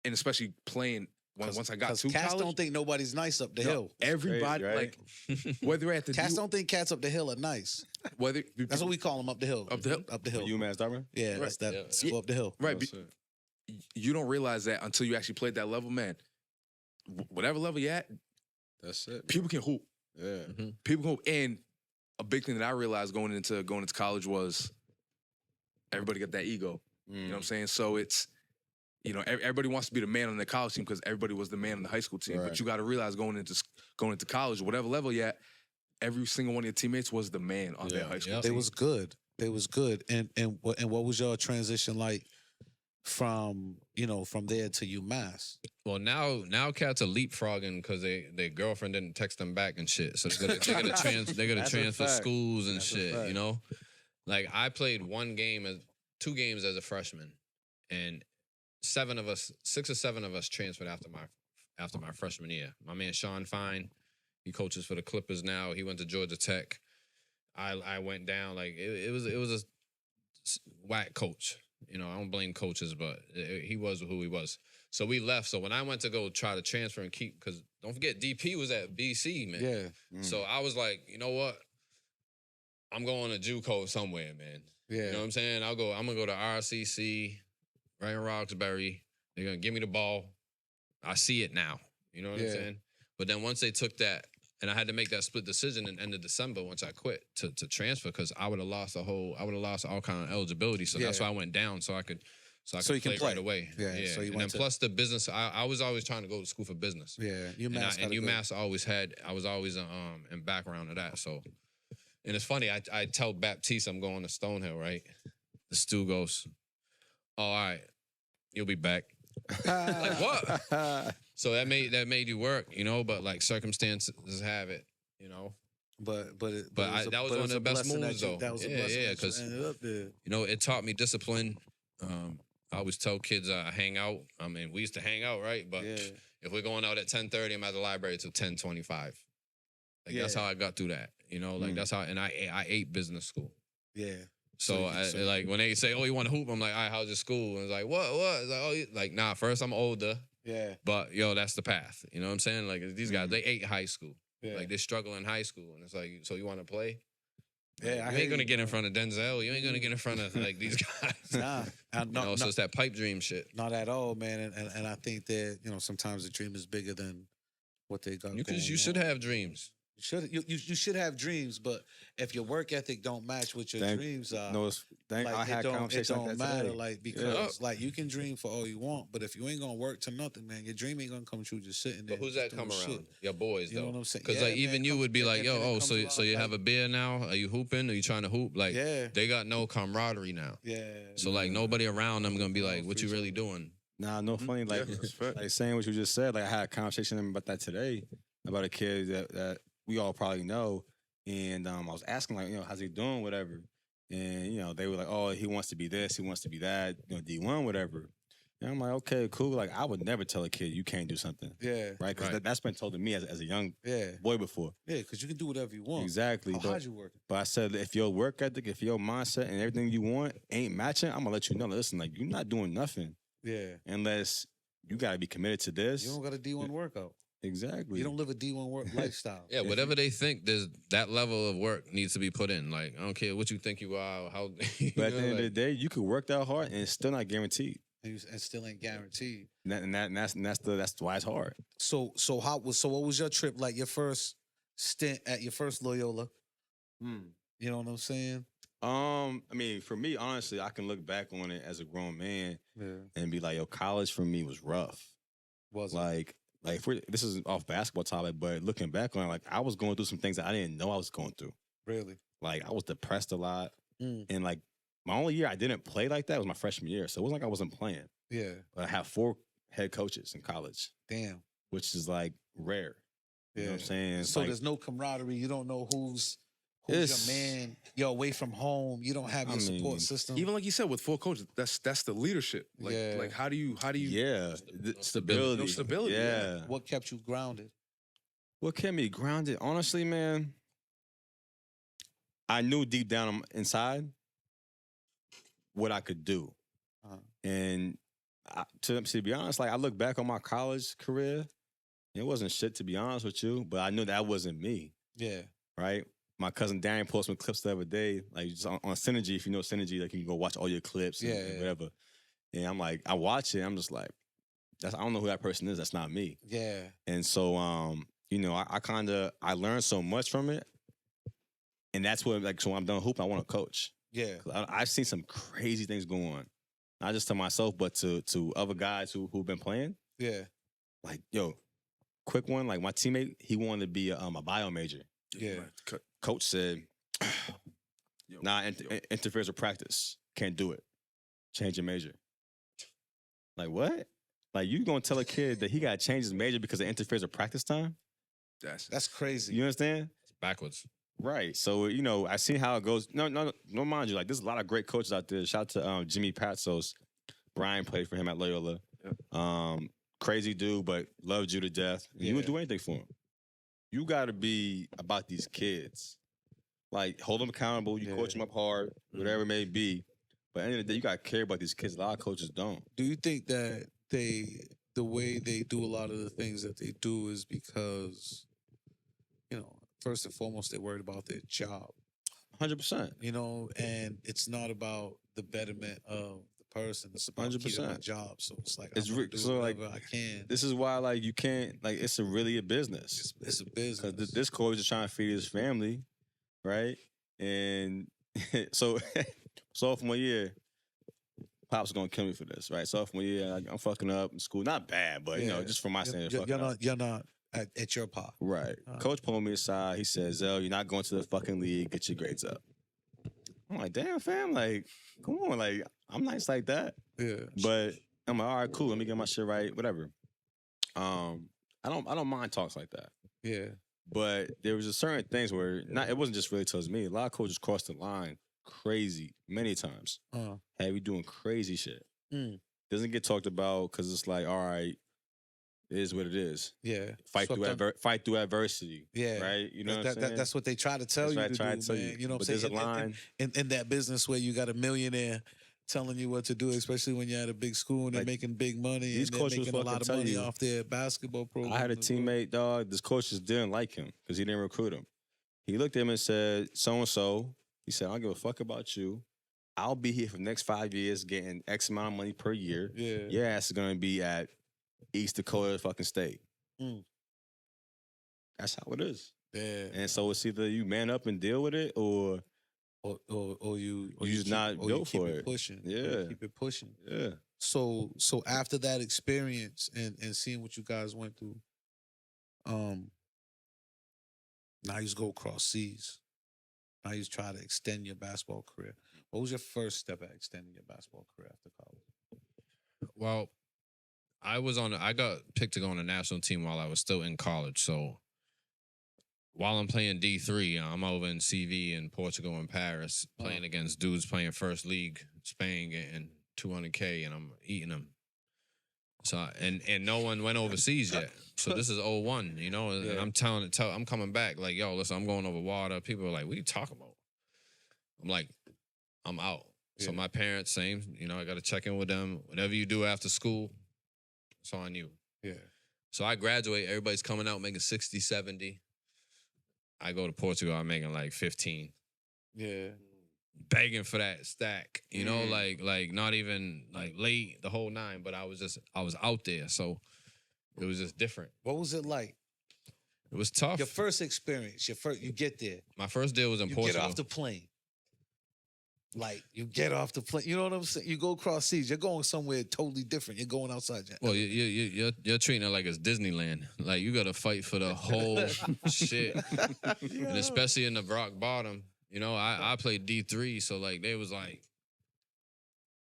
and especially playing once I got to cats college. don't think nobody's nice up the hill. Everybody, Crazy, right? like, whether at the Cats don't think cats up the hill are nice. whether That's what we call them, up the hill. Up the hill? Up the hill. UMass Dartmouth? Yeah, that's that. Yeah. It's go up the hill. right. Oh, be- shit. you don't realize that until you actually played that level, man. Whatever level you at, That's it. people can hoop. Yeah. People can hoop. And a big thing that I realized going into college was everybody got that ego. You know what I'm saying? So it's, you know, everybody wants to be the man on the college team because everybody was the man on the high school team. Right. But you got to realize going into college, whatever level you at, every single one of your teammates was the man on their Yeah. high school Yep. They team. was good. They was good. And what was your transition like from there to UMass? Well, now cats are leapfrogging because their girlfriend didn't text them back and shit. So they gotta That's a transfer fact. schools and That's a shit. fact. You know, like I played 2 games as a freshman, and 6 or 7 of us transferred after my freshman year. My man Sean Fine, he coaches for the Clippers now. He went to Georgia Tech. I went down like it was a whack coach. You know, I don't blame coaches, but he was who he was. So we left. So when I went to go try to transfer and keep, because don't forget, DP was at BC, man. Yeah. So I was like, you know what? I'm going to JUCO somewhere, man. Yeah. You know what I'm saying? I'm gonna go to RCC, right in Roxbury. They're gonna give me the ball. I see it now. You know what I'm Yeah. saying? But then once they took that, and I had to make that split decision in end of December once I quit to transfer because I would have lost all kind of eligibility. So that's Yeah. why I went down so I could So you can play. right away. Yeah, so you and went then to- plus the business. I was always trying to go to school for business. Yeah. And UMass. got a good- UMass I was always in background of that. So, and it's funny. I tell Baptiste I'm going to Stonehill, right? The Stu goes, "Oh, all right, you'll be back." Like what? So that made you work, you know. But like circumstances have it, you know. But it, But it that was but one it of the a best blessing moves, that you, though. that was a Yeah, blessing yeah, that you 'cause- ended up there. You know, it taught me discipline. I always tell kids hang out. I mean, we used to hang out, right? But Yeah. if we're going out at 10:30, I'm at the library till 10:25. Like that's Yeah. how I got through that. You know, like that's how. And I ate business school. Yeah. So, like when they say, "Oh, you want to hoop?" I'm like, "All right, how's your school?" And it's like, "What? It's like, oh, like nah. First, I'm older, Yeah. but yo, that's the path. You know what I'm saying? Like these guys, they ate high school. Yeah. Like they struggle in high school, and it's like, so you want to play? Yeah, I you hear ain't gonna you, get in bro. front of Denzel. You ain't gonna get in front of like these guys. Nah, You know, so it's that pipe dream shit. not at all, man. And I think that sometimes the dream is bigger than what they got. You should have dreams. You should have dreams, but if your work ethic don't match what your dreams are, No, I had it conversations don't like that matter. today. Like because like you can dream for all you want, but if you ain't gonna work to nothing, man, your dream ain't gonna come true just sitting there. But who's that just doing come around? shit. Your boys, You know though. what I'm saying? Because Yeah, like even man, you would be like, everything yo, comes so you around, have a beer now? Are you hooping? Are you trying to hoop? Like Yeah. they got no camaraderie now. Yeah. So like nobody around them gonna be like, No, what you free really zone. doing? Nah, no funny. Like, Yeah, that's fact. like saying what you just said. Like I had a conversation with him about that today about a kid that we all probably know, and I was asking like, how's he doing, whatever, and they were like, oh, he wants to be this, he wants to be that, D1, whatever. And I'm like, okay, cool. Like I would never tell a kid you can't do something, Yeah. right? Because Right. that's been told to me as a young Yeah. boy before. Yeah, because you can do whatever you want. Exactly. How But, hard you working? but I said, if your work ethic, if your mindset and everything you want ain't matching, I'm gonna let you know. Listen, like you're not doing nothing Yeah. unless you gotta be committed to this. You don't got a D1 workout. Exactly. You don't live a D1 work lifestyle. Yeah, whatever they think, there's that level of work needs to be put in. Like I don't care what you think you are, how. But at the end of the day, you could work that hard and it's still not guaranteed. And still ain't guaranteed. And that's why it's hard. So what was your trip like? Your first stint at your first Loyola? You know what I'm saying? I mean, for me, honestly, I can look back on it as a grown man Yeah. and be like, yo, college for me was rough. Was it? Like this is off basketball topic, but looking back on it, like I was going through some things that I didn't know I was going through. Really? Like I was depressed a lot. Mm. And like my only year I didn't play like that was my freshman year. So it wasn't like I wasn't playing. Yeah. But I have 4 head coaches in college, Damn. which is like rare. You know what I'm Yeah. saying? It's So like, there's no camaraderie. You don't know who's It's- your man. You're away from home. You don't have I your support mean, system. Even like you said with 4 coaches, that's the leadership. Like Yeah. like how do you yeah, stability. No stability, Yeah. What kept you grounded? What kept me grounded? Honestly, man, I knew deep down inside what I could do. Uh-huh. And to be honest, like I look back on my college career, it wasn't shit, to be honest with you, but I knew that wasn't me, Yeah. right? My cousin Darren posted some clips the other day, like just on Synergy. If you know Synergy, like you can go watch all your clips and Yeah. whatever. And I'm like, I watch it, I'm just like, I don't know who that person is. That's not me. Yeah. And so, I learned so much from it. And that's what, like, so when I'm done hooping, I want to coach. Yeah. 'Cause I've seen some crazy things go on. Not just to myself, but to other guys who've been playing. Yeah. Like, yo, quick one, like my teammate, he wanted to be a bio major. Yeah. Coach said, Yo, interferes with practice. Can't do it. Change your major. Like, what? Like, you gonna tell a kid that he got to change his major because it interferes with practice time? That's crazy. You understand? It's backwards. Right. So, I seen how it goes. No, mind you, like, there's a lot of great coaches out there. Shout out to Jimmy Patsos. Brian played for him at Loyola. Crazy dude, but loved you to death. And you would Yeah. do anything for him. You got to be about these kids. Like, hold them accountable. You coach them up hard, whatever it may be. But at the end of the day, you got to care about these kids. A lot of coaches don't. Do you think that the way they do a lot of the things that they do is because, first and foremost, they're worried about their job, 100%. and it's not about the betterment of the person. It's about keeping my 100%. job. So it's like, It's I'm gonna re- do so, like, whatever I can. This is why, like, you can't, like, it's really a business. It's a Because business. this coach is trying to feed his family, right? And so sophomore year, Pop's gonna kill me for this, right? Sophomore year, I'm fucking up in school. Not bad, but just from my standard, fucking up. You're not at your pop. Right. Coach pulled me aside. He said, Zell, you're not going to the fucking league. Get your grades up. I'm like, damn, fam, like, come on, like, I'm nice like that. Yeah. But I'm like, all right, cool. Let me get my shit right. Whatever. I don't mind talks like that. Yeah. But there was just certain things where it wasn't just really towards me. A lot of coaches crossed the line crazy many times. Had we doing crazy shit. Doesn't get talked about because it's like, all right, it is what it is. Yeah. Fight through adversity. Yeah. Right? You know what I'm saying? That's what they try to tell you to do, man. You know what I'm saying? There's a line. In that business where you got a millionaire telling you what to do, especially when you're at a big school and they're making big money these and they're coaches making a lot of tell money you- off their basketball program. I had a teammate, dog. This coach just didn't like him because he didn't recruit him. He looked at him and said, so and so. He said, I don't give a fuck about you. I'll be here for the next 5 years getting X amount of money per year. Yeah. Your ass is going to be at East Dakota fucking State. That's how it is. Yeah. And so it's either you man up and deal with it or you just not go you keep for it it. pushing. Yeah. You keep it pushing. yeah. So after that experience and seeing what you guys went through, now you just go across seas. Now you just try to extend your basketball career. What was your first step at extending your basketball career after college? Well, I got picked to go on the national team while I was still in college. So while I'm playing D3, I'm over in CV in Portugal and Paris playing against dudes playing first league, Spain, getting 200K, and I'm eating them. So and no one went overseas yet. So this is 01, you know, and I'm I'm coming back like, yo, listen, I'm going over water. People are like, what are you talking about? I'm like, I'm out. So my parents, same, you know, I got to check in with them. Whatever you do after school, it's on you. Yeah. So I graduate, everybody's coming out making 60, 70. I go to Portugal, I'm making like 15. Yeah. Begging for that stack, you know, like not even like late, the whole nine, but I was out there. So it was just different. What was it like? It was tough. Your first experience, you get there. My first deal was in You Portugal. get off the plane. Like, you get off the plane. You know what I'm saying? You go across seas. You're going somewhere totally different. You're going outside. Well, you're treating it like it's Disneyland. Like, you got to fight for the whole shit. And especially in the rock bottom. You know, I played D3, so, like, they was like...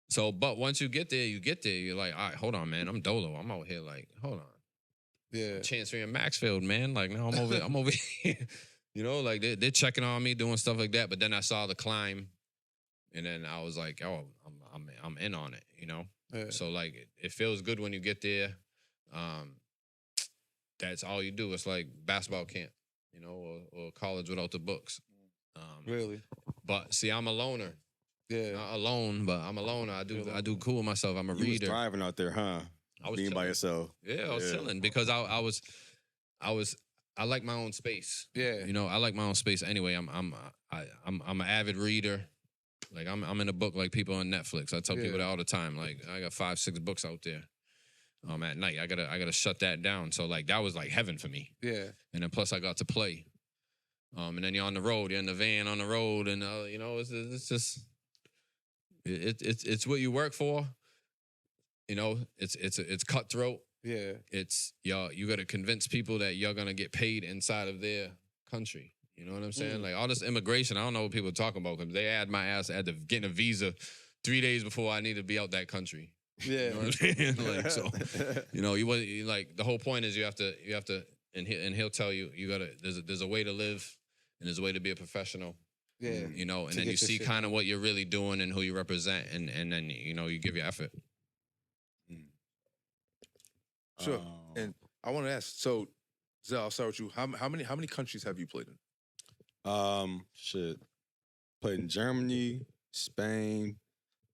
So, but once you get there, you're like, all right, hold on, man. I'm Dolo. I'm out here like, hold on. Yeah. Chancery in Maxfield, man. Like, no, I'm over here. You know, like, they're checking on me, doing stuff like that. But then I saw the climb. And then I was like, oh, I'm in on it, you know? Yeah. So, like, it feels good when you get there. That's all you do. It's like basketball camp, you know, or college without the books. Really? But, see, I'm a loner. Yeah. Not alone, but I'm a loner. I do cool with myself. I'm a You reader. was thriving out there, huh? I was Being by chilling. yourself. Yeah, I was chilling because I like my own space. Yeah. You know, I like my own space anyway. I'm an avid reader. Like I'm in a book like people on Netflix. I tell people that all the time. Like I got 5-6 books out there. At night I gotta shut that down. So like that was like heaven for me. Yeah. And then plus I got to play. And then you're on the road. You're in the van on the road, and you know it's just it's what you work for. You know, it's cutthroat. Yeah. It's you got to convince people that you're gonna get paid inside of their country. You know what I'm saying? Like all this immigration, I don't know what people are talking about because they had my ass at getting a visa 3 days before I need to be out that country. Yeah. You know what I'm saying? Like so, you know, like the whole point is you have to, and he'll tell you gotta. There's a way to live, and there's a way to be a professional. Yeah. You know, and To then get you your see shit kind of what you're really doing and who you represent, and then you know you give your effort. Sure. And I want to ask, so Zell, I'll start with you. How many countries have you played in? Shit. Played in Germany, Spain,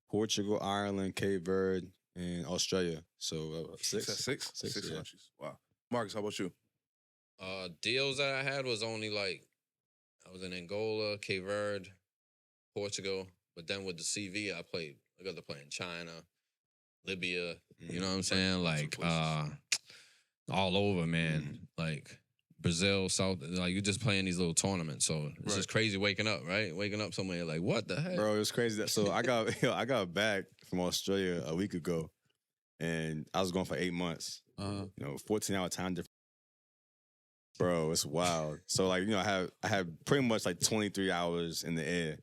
Portugal, Ireland, Cape Verde, and Australia. So 6. Six yeah. countries. Wow. Marcus, how about you? Deals that I had was only like I was in Angola, Cape Verde, Portugal, but then with the CV I got to play in China, Libya. You know what I'm saying? Like all over, man. Like Brazil, South. Like you're just playing these little tournaments. So it's just crazy waking up, right? Waking up somewhere like what the heck, Bro, it was crazy. So I got back from Australia a week ago, and I was gone for 8 months. You know, 14-hour time difference. Bro, it's wild. So like, you know, I have pretty much like 23 hours in the air,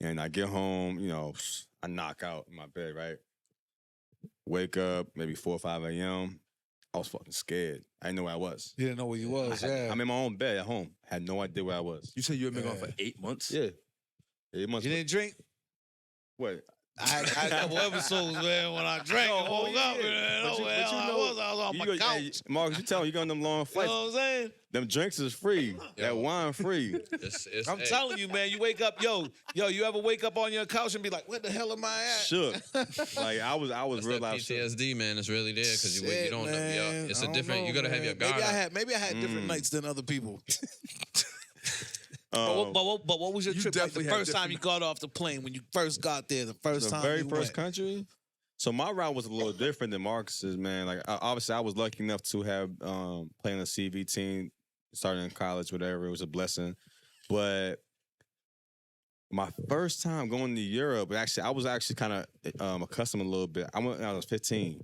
and I get home. You know, I knock out in my bed, right? Wake up maybe 4 or 5 a.m. I was fucking scared. I didn't know where I was. You didn't know where you was. I'm in my own bed at home. I had no idea where I was. You said you had been gone for 8 months? Yeah. 8 months. You didn't drink? What? I had a couple episodes, man, when I drank and woke up, yeah. man. But Oh, you- well, but you I know- was on my couch. Marcus, you tell me you go on them long You flights. know what I'm saying? Them drinks is free. That wine free. It's, I'm hey, telling you, man. You wake up, yo. You ever wake up on your couch and be like, "What the hell am I at?" Shook. Like I was that's real that life shook. PTSD, man. It's really there because you Shit, don't know. man. It's I a don't different. know, You gotta have man. your guard. up. Maybe I had different nights than other people. Um, But what was your You trip like definitely the had first time you got off the plane when you first got there? The first the time very you first went? country. So my route was a little different than Marcus's, man. Like obviously, I was lucky enough to have playing a CV team, starting in college, whatever. It was a blessing. But my first time going to Europe, actually, I was actually kind of accustomed a little bit. I went when I was 15.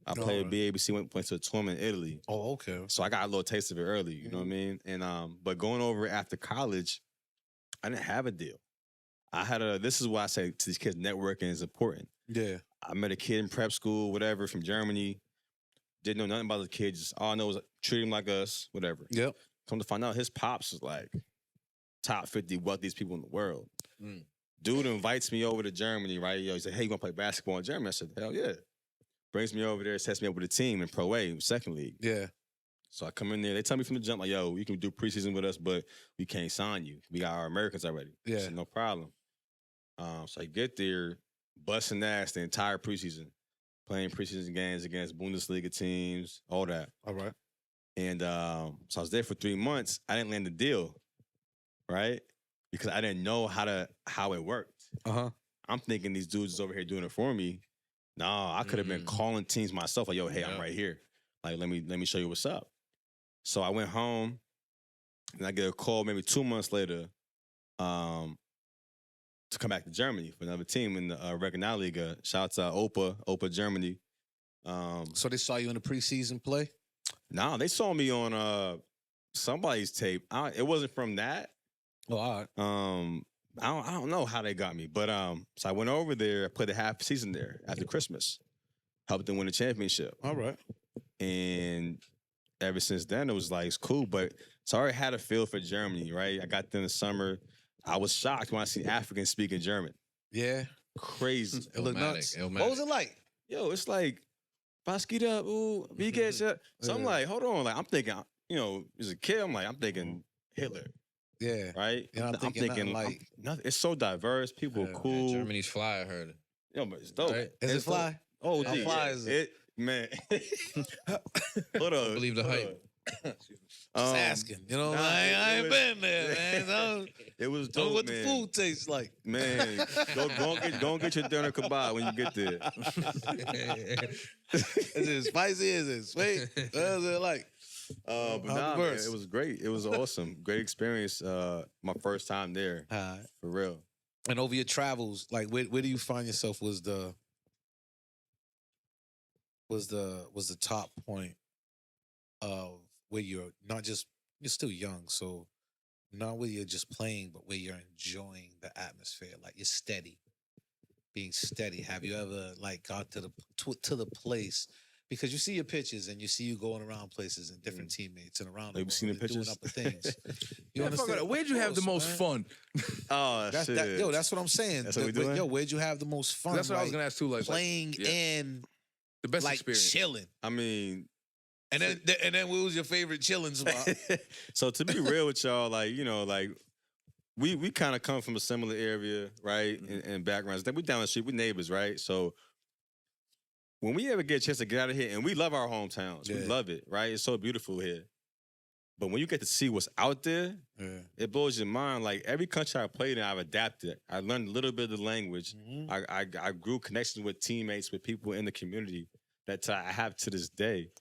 I played Alright. BABC, went to a tournament in Italy. Oh, okay. So I got a little taste of it early, you know what I mean? And but going over after college, I didn't have a deal. This is why I say to these kids, networking is important. Yeah. I met a kid in prep school, whatever, from Germany. Didn't know nothing about the kid. Just all I know was treat him like us, whatever. Yep. Come to find out, his pops was like top 50 wealthiest people in the world. Mm. Dude invites me over to Germany, right? He said, "Hey, you want to play basketball in Germany?" I said, "Hell yeah." Brings me over there, sets me up with a team in Pro A, second league. Yeah. So I come in there. They tell me from the jump, like, "Yo, you can do preseason with us, but we can't sign you. We got our Americans already." I Yeah. said, "No problem." So I get there, busting ass the entire preseason, playing preseason games against Bundesliga teams, all that. All right. And so I was there for 3 months. I didn't land the deal, right? Because I didn't know how it worked. I'm thinking these dudes is over here doing it for me. No, I could have been calling teams myself, like, "Yo, hey, I'm Yeah. right here. Like, let me show you what's up." So I went home, and I get a call maybe 2 months later to come back to Germany for another team in the Regionalliga. Shout out to Opa Germany. So they saw you in the preseason play? Nah, they saw me on somebody's tape. It wasn't from that. Oh, all right. I don't know how they got me, but so I went over there, played a half season there after Christmas, helped them win the championship, All right. and ever since then it was like it's cool. But so I already had a feel for Germany, right? I got there in the summer. I was shocked when I seen Africans speaking German. Yeah. Crazy. It looked Illmatic, nuts. illmatic. What was it like? Yo, it's like Baskida, ooh, we get you. So I'm Yeah. like, hold on, like I'm thinking, as a kid, I'm thinking Hitler, Yeah. right? You're not thinking nothing like- nothing. It's so diverse. People are Yeah. cool. Germany's fly, I heard. Yo, but it's dope. Right. Is it It's dope. fly? Oh, How dude, fly yeah. is it? Man, hold on. Believe the hold hype. on. Just asking. You know, nah, I ain't it been was- there, man. Don't It was know dope, what man. the food tastes like. Man, go and get your dinner kebab when you get there. Is it spicy? Is it sweet? What is it like? But How nah, man, diverse? it was great. It was awesome. Great experience. My first time there, for real. And over your travels, like where do you find yourself was the top point of where you're not just you're still young, so not where you're just playing, but where you're enjoying the atmosphere, like you're steady, being steady. Have you ever like got to the place? Because you see your pictures and you see you going around places and different teammates and around the Have you world seen the and doing pictures? other things. Yeah, fuck it. Where'd you have the Of most course, fun? Oh That's shit. that's what I'm saying. That's what we doing? Yo, where'd you have the most fun? That's what I was like, gonna ask too. Like playing yeah. and the best like experience. chilling. I mean, And then what was your favorite chilling spot? so to be real with y'all, like we kind of come from a similar area, right? And backgrounds. We down the street, we neighbors, right? So when we ever get a chance to get out of here, and we love our hometowns, we Yeah. love it, right? It's so beautiful here. But when you get to see what's out there, Yeah. it blows your mind. Like every country I played in, I've adapted. I learned a little bit of the language. I grew connections with teammates, with people in the community that I have to this day.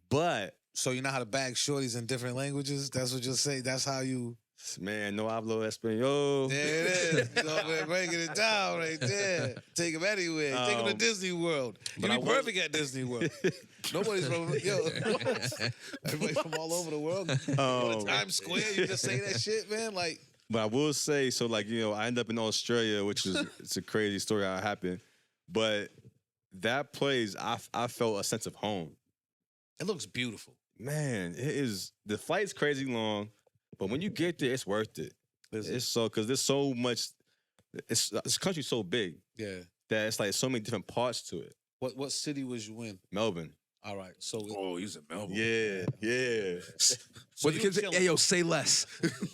But So you know how to bag shorties in different languages? That's what you'll say. That's how you. man, no hablo español. There it is. So we're breaking it down right there. Take them anywhere. Take them to Disney World. You but be I was- perfect at Disney World. Nobody's from everybody from all over the world. Go to Times Square. You just say that shit, man. Like But I will say, so like, I ended up in Australia, which is it's a crazy story how it happened. But that place, I felt a sense of home. It looks beautiful. Man, it is. The flight's crazy long, but when you get there, it's worth it. It's so because there's so much. This country's so big Yeah. that it's like so many different parts to it. What city was you in? Melbourne. All right. So Oh, he's in Melbourne. Yeah. so What the you kids was say? chilling. Hey, yo, say less.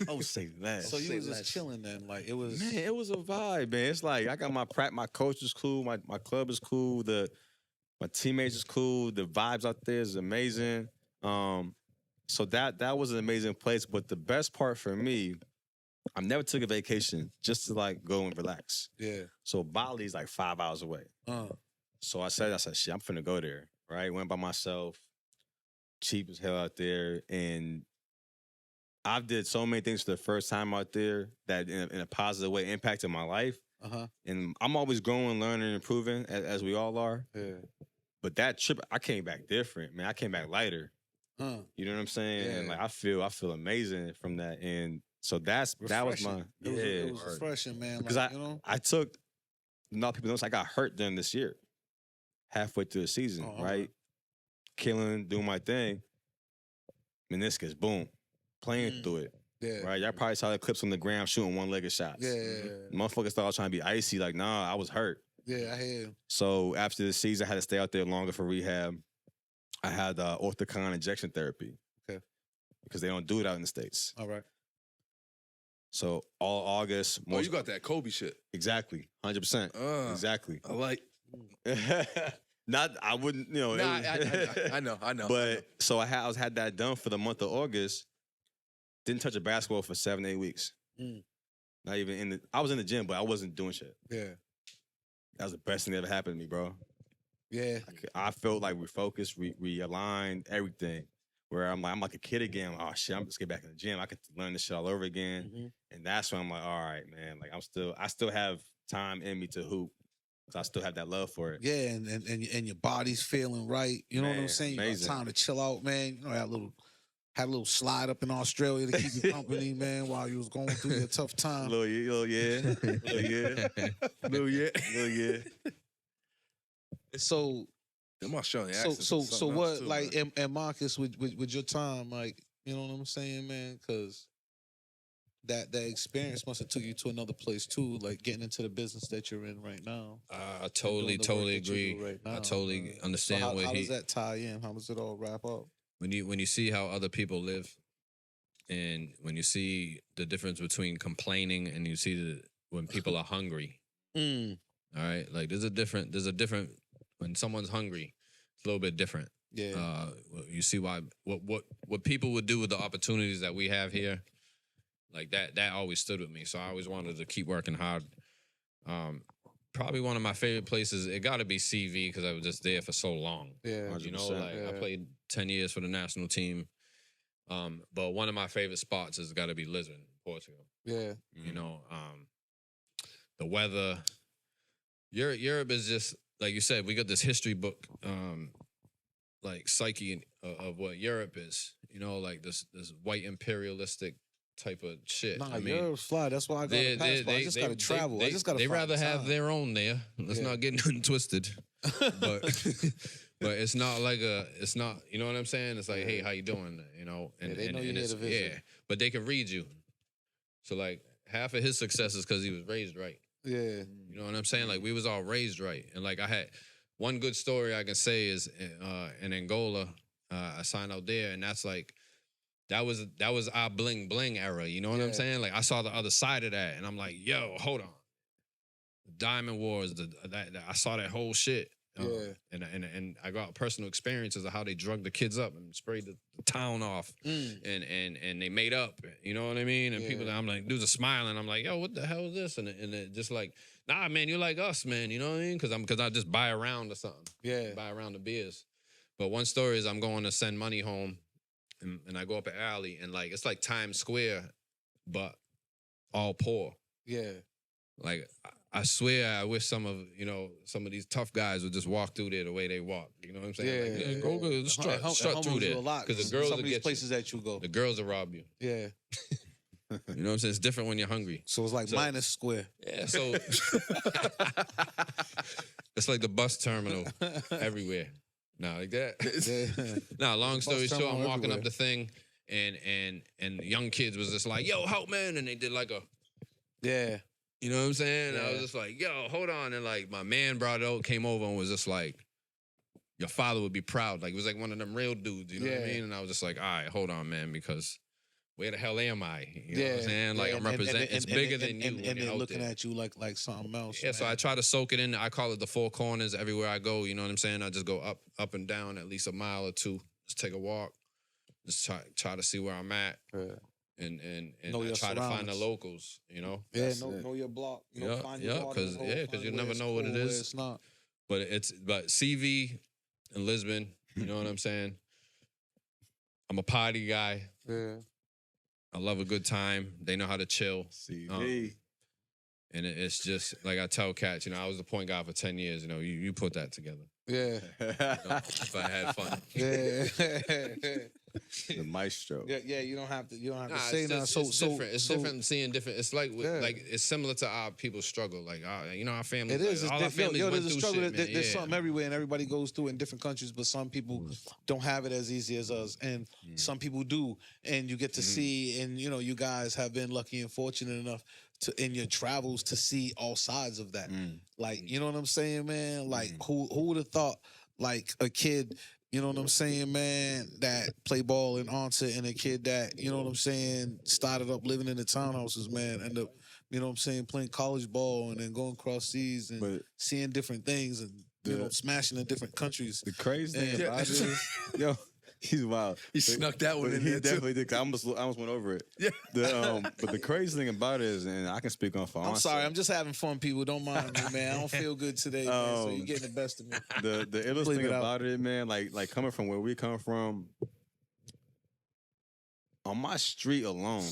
Oh, say that. So you was just chilling then, like it was. Man, it was a vibe, man. It's like I got my coach is cool, my club is cool, my teammates is cool, the vibes out there is amazing. So that was an amazing place. But the best part for me, I never took a vacation just to like go and relax. Yeah. So Bali's like 5 hours away. So I said, shit, I'm finna go there. Right? Went by myself, cheap as hell out there. And I've did so many things for the first time out there that in a positive way impacted my life. And I'm always growing, learning, and improving as we all are. Yeah. But that trip, I came back different, man. I came back lighter. You know what I'm saying? Yeah. And like I feel amazing from that. And so that was my It was refreshing, man. because like, you know? I took not people notice I got hurt during this year, halfway through the season, Oh, right? Killing, doing my thing. Meniscus, boom, playing through it. Yeah. Right, y'all probably saw the clips on the ground shooting one-legged shots. Yeah. Motherfuckers thought I was trying to be icy. Like, nah, I was hurt. Yeah, I hear. So after the season, I had to stay out there longer for rehab. I had orthocon injection therapy. Okay. Because they don't do it out in the States. All right. So all August. Oh, you got that Kobe shit. Exactly. 100%. Exactly. I like. Not, I wouldn't, you know. Nah, I know. But so I had that done for the month of August. Didn't touch a basketball for 7-8 weeks. Not even I was in the gym, but I wasn't doing shit. Yeah. That was the best thing that ever happened to me, bro. Yeah. I felt like refocused, realigned, everything. Where I'm like a kid again. Oh shit, I'm just get back in the gym. I could learn this shit all over again. And that's when I'm like, all right, man. Like I still have time in me to hoop. So I still have that love for it. Yeah, and your body's feeling right. You know what I'm Man, saying? You amazing. got time to chill out, man. You know, had a little slide up in Australia to keep you company, man, while you was going through your tough time. Little yeah. So Them Australian accents so is something what else too, like man. and Marcus with your time, like, you know what I'm saying, man? Because that experience must have took you to another place too, like getting into the business that you're in right now. I and totally doing the work that you agree. do right I now. totally So understand how what does that tie in? How does it all wrap up? when you see how other people live, and when you see the difference between complaining and you see when people are hungry. All right, like there's a different when someone's hungry, it's a little bit different. Yeah. You see why what people would do with the opportunities that we have here, like that always stood with me. So I always wanted to keep working hard. Probably one of my favorite places, it got to be CV because I was just there for so long. Yeah. You know, 100%. like I Yeah. played 10 years for the national team. But one of my favorite spots has got to be Lisbon, Portugal. Yeah. You know, the weather. Europe is just, like you said, we got this history book, like psyche of what Europe is. You know, like this white imperialistic type of shit. Nah, I mean, Europe's fly. That's why I got a passport. I just got to travel. I just got to. They rather have their own there. Let's Yeah. not get nothing twisted. But but it's not like it's not, you know what I'm saying? It's like, hey, how you doing? You know, Yeah, they know you're here to visit. yeah, but they can read you. So like half of his success is because he was raised right. Yeah. You know what I'm saying? Like we was all raised right. And like I had one good story I can say is in Angola, I signed out there, and that's like that was our bling bling era. You know what I'm Yeah. saying? Like I saw the other side of that, and I'm like, yo, hold on. Diamond Wars, I saw that whole shit. Yeah. And I got personal experiences of how they drugged the kids up and sprayed the town off, and they made up. You know what I mean? And people, Yeah. I'm like, dudes are smiling. I'm like, yo, what the hell is this? And it just like, nah, man, you're like us, man. You know what I mean? Because I just buy around or something. Yeah. Buy around the beers. But one story is I'm going to send money home, and I go up an alley, and like it's like Times Square, but all poor. Yeah. Like I swear, I wish some of these tough guys would just walk through there the way they walk. You know what I'm saying? Yeah. Like, go strut through there, a lot because the girls some will of these get places you. that you go. The girls will rob you. Yeah. You know what I'm saying? It's different when you're hungry. So it's like So- minus square. Yeah, so it's like the bus terminal everywhere. Nah, like that. Yeah. Nah, long story Bus short, I'm terminal walking up everywhere. the thing, and young kids was just like, "Yo, Houtman," and they did like a, Yeah. you know what I'm saying? I was Yeah. just like, "Yo, hold on," and like my man brought it out, came over and was just like, "Your father would be proud." Like it was like one of them real dudes, you know what I Yeah. mean? And I was just like, "All right, hold on, man, because where the hell am I?" You know what I'm Yeah, saying? Like yeah, I'm representing. It's bigger than you. and when you're they're out looking there. at you like something else. Yeah, so man. I try to soak it in. I call it the four corners everywhere I go. You know what I'm saying? I just go up and down at least a mile or two. Just take a walk. Just try to see where I'm at, Yeah. and Know I your try to find the surroundings. locals. You know, Yeah, That's know, it. know your block. You know, Yeah, find yeah, your watering 'cause- hole, yeah, 'cause find you where never it's know what it cool, where is. It's not. but CV and Lisbon. You know what I'm saying? I'm a party guy. Yeah. I love a good time. They know how to chill. CV. And it's just like I tell cats, you know, I was the point guard for 10 years. You know, you put that together. Yeah. You know, if I had fun. Yeah. The maestro. yeah. You don't have to. You don't have Nah, to say it's, nothing. just, So it's different. It's so different seeing different. It's like Yeah. like it's similar to our people's struggle. Like you know, our family. It is. It's all our different. families Yo, went there's a through struggle. shit, man. There's Yeah. something everywhere, and everybody goes through it in different countries. But some people don't have it as easy as us, and some people do. And you get to see, and you know, you guys have been lucky and fortunate enough to in your travels to see all sides of that. Like, you know what I'm saying, man? Like, who would have thought, like, a kid, you know what I'm saying, man, that play ball in Onset and a kid that, you know what I'm saying, started up living in the townhouses, man, end up, you know what I'm saying, playing college ball and then going across seas and But seeing different things and, you know, The- smashing in different countries. the crazy thing Yeah. about it is, yo, he's wild. He snuck that one But in he there, too. definitely did. 'Cause I almost went over it. Yeah. But the crazy thing about it is, and I can speak on for I'm Onset, sorry, I'm just having fun, people. Don't mind me, man. I don't feel good today, man, so you're getting the best of me. the illest Leave thing it out. about it, man, like coming from where we come from, on my street alone,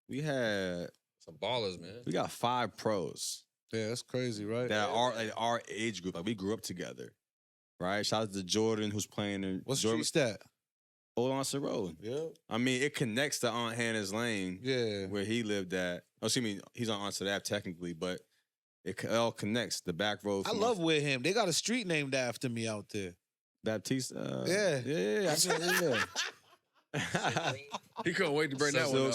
we Some ballers, man. got 5 pros Yeah, that's crazy, right? that are like our age group. Like we grew up together, right? Shout out to Jordan who's playing in What's Jordan, street stat? Old Onset Road. Yeah. I mean, it connects to Aunt Hannah's Lane, Yeah. where he lived at. Oh, excuse me, he's on Onset Ave technically, but it all connects. The back road. I from love with him. They got a street named after me out there. Baptiste. Yeah. yeah. He couldn't wait to bring that So- one up.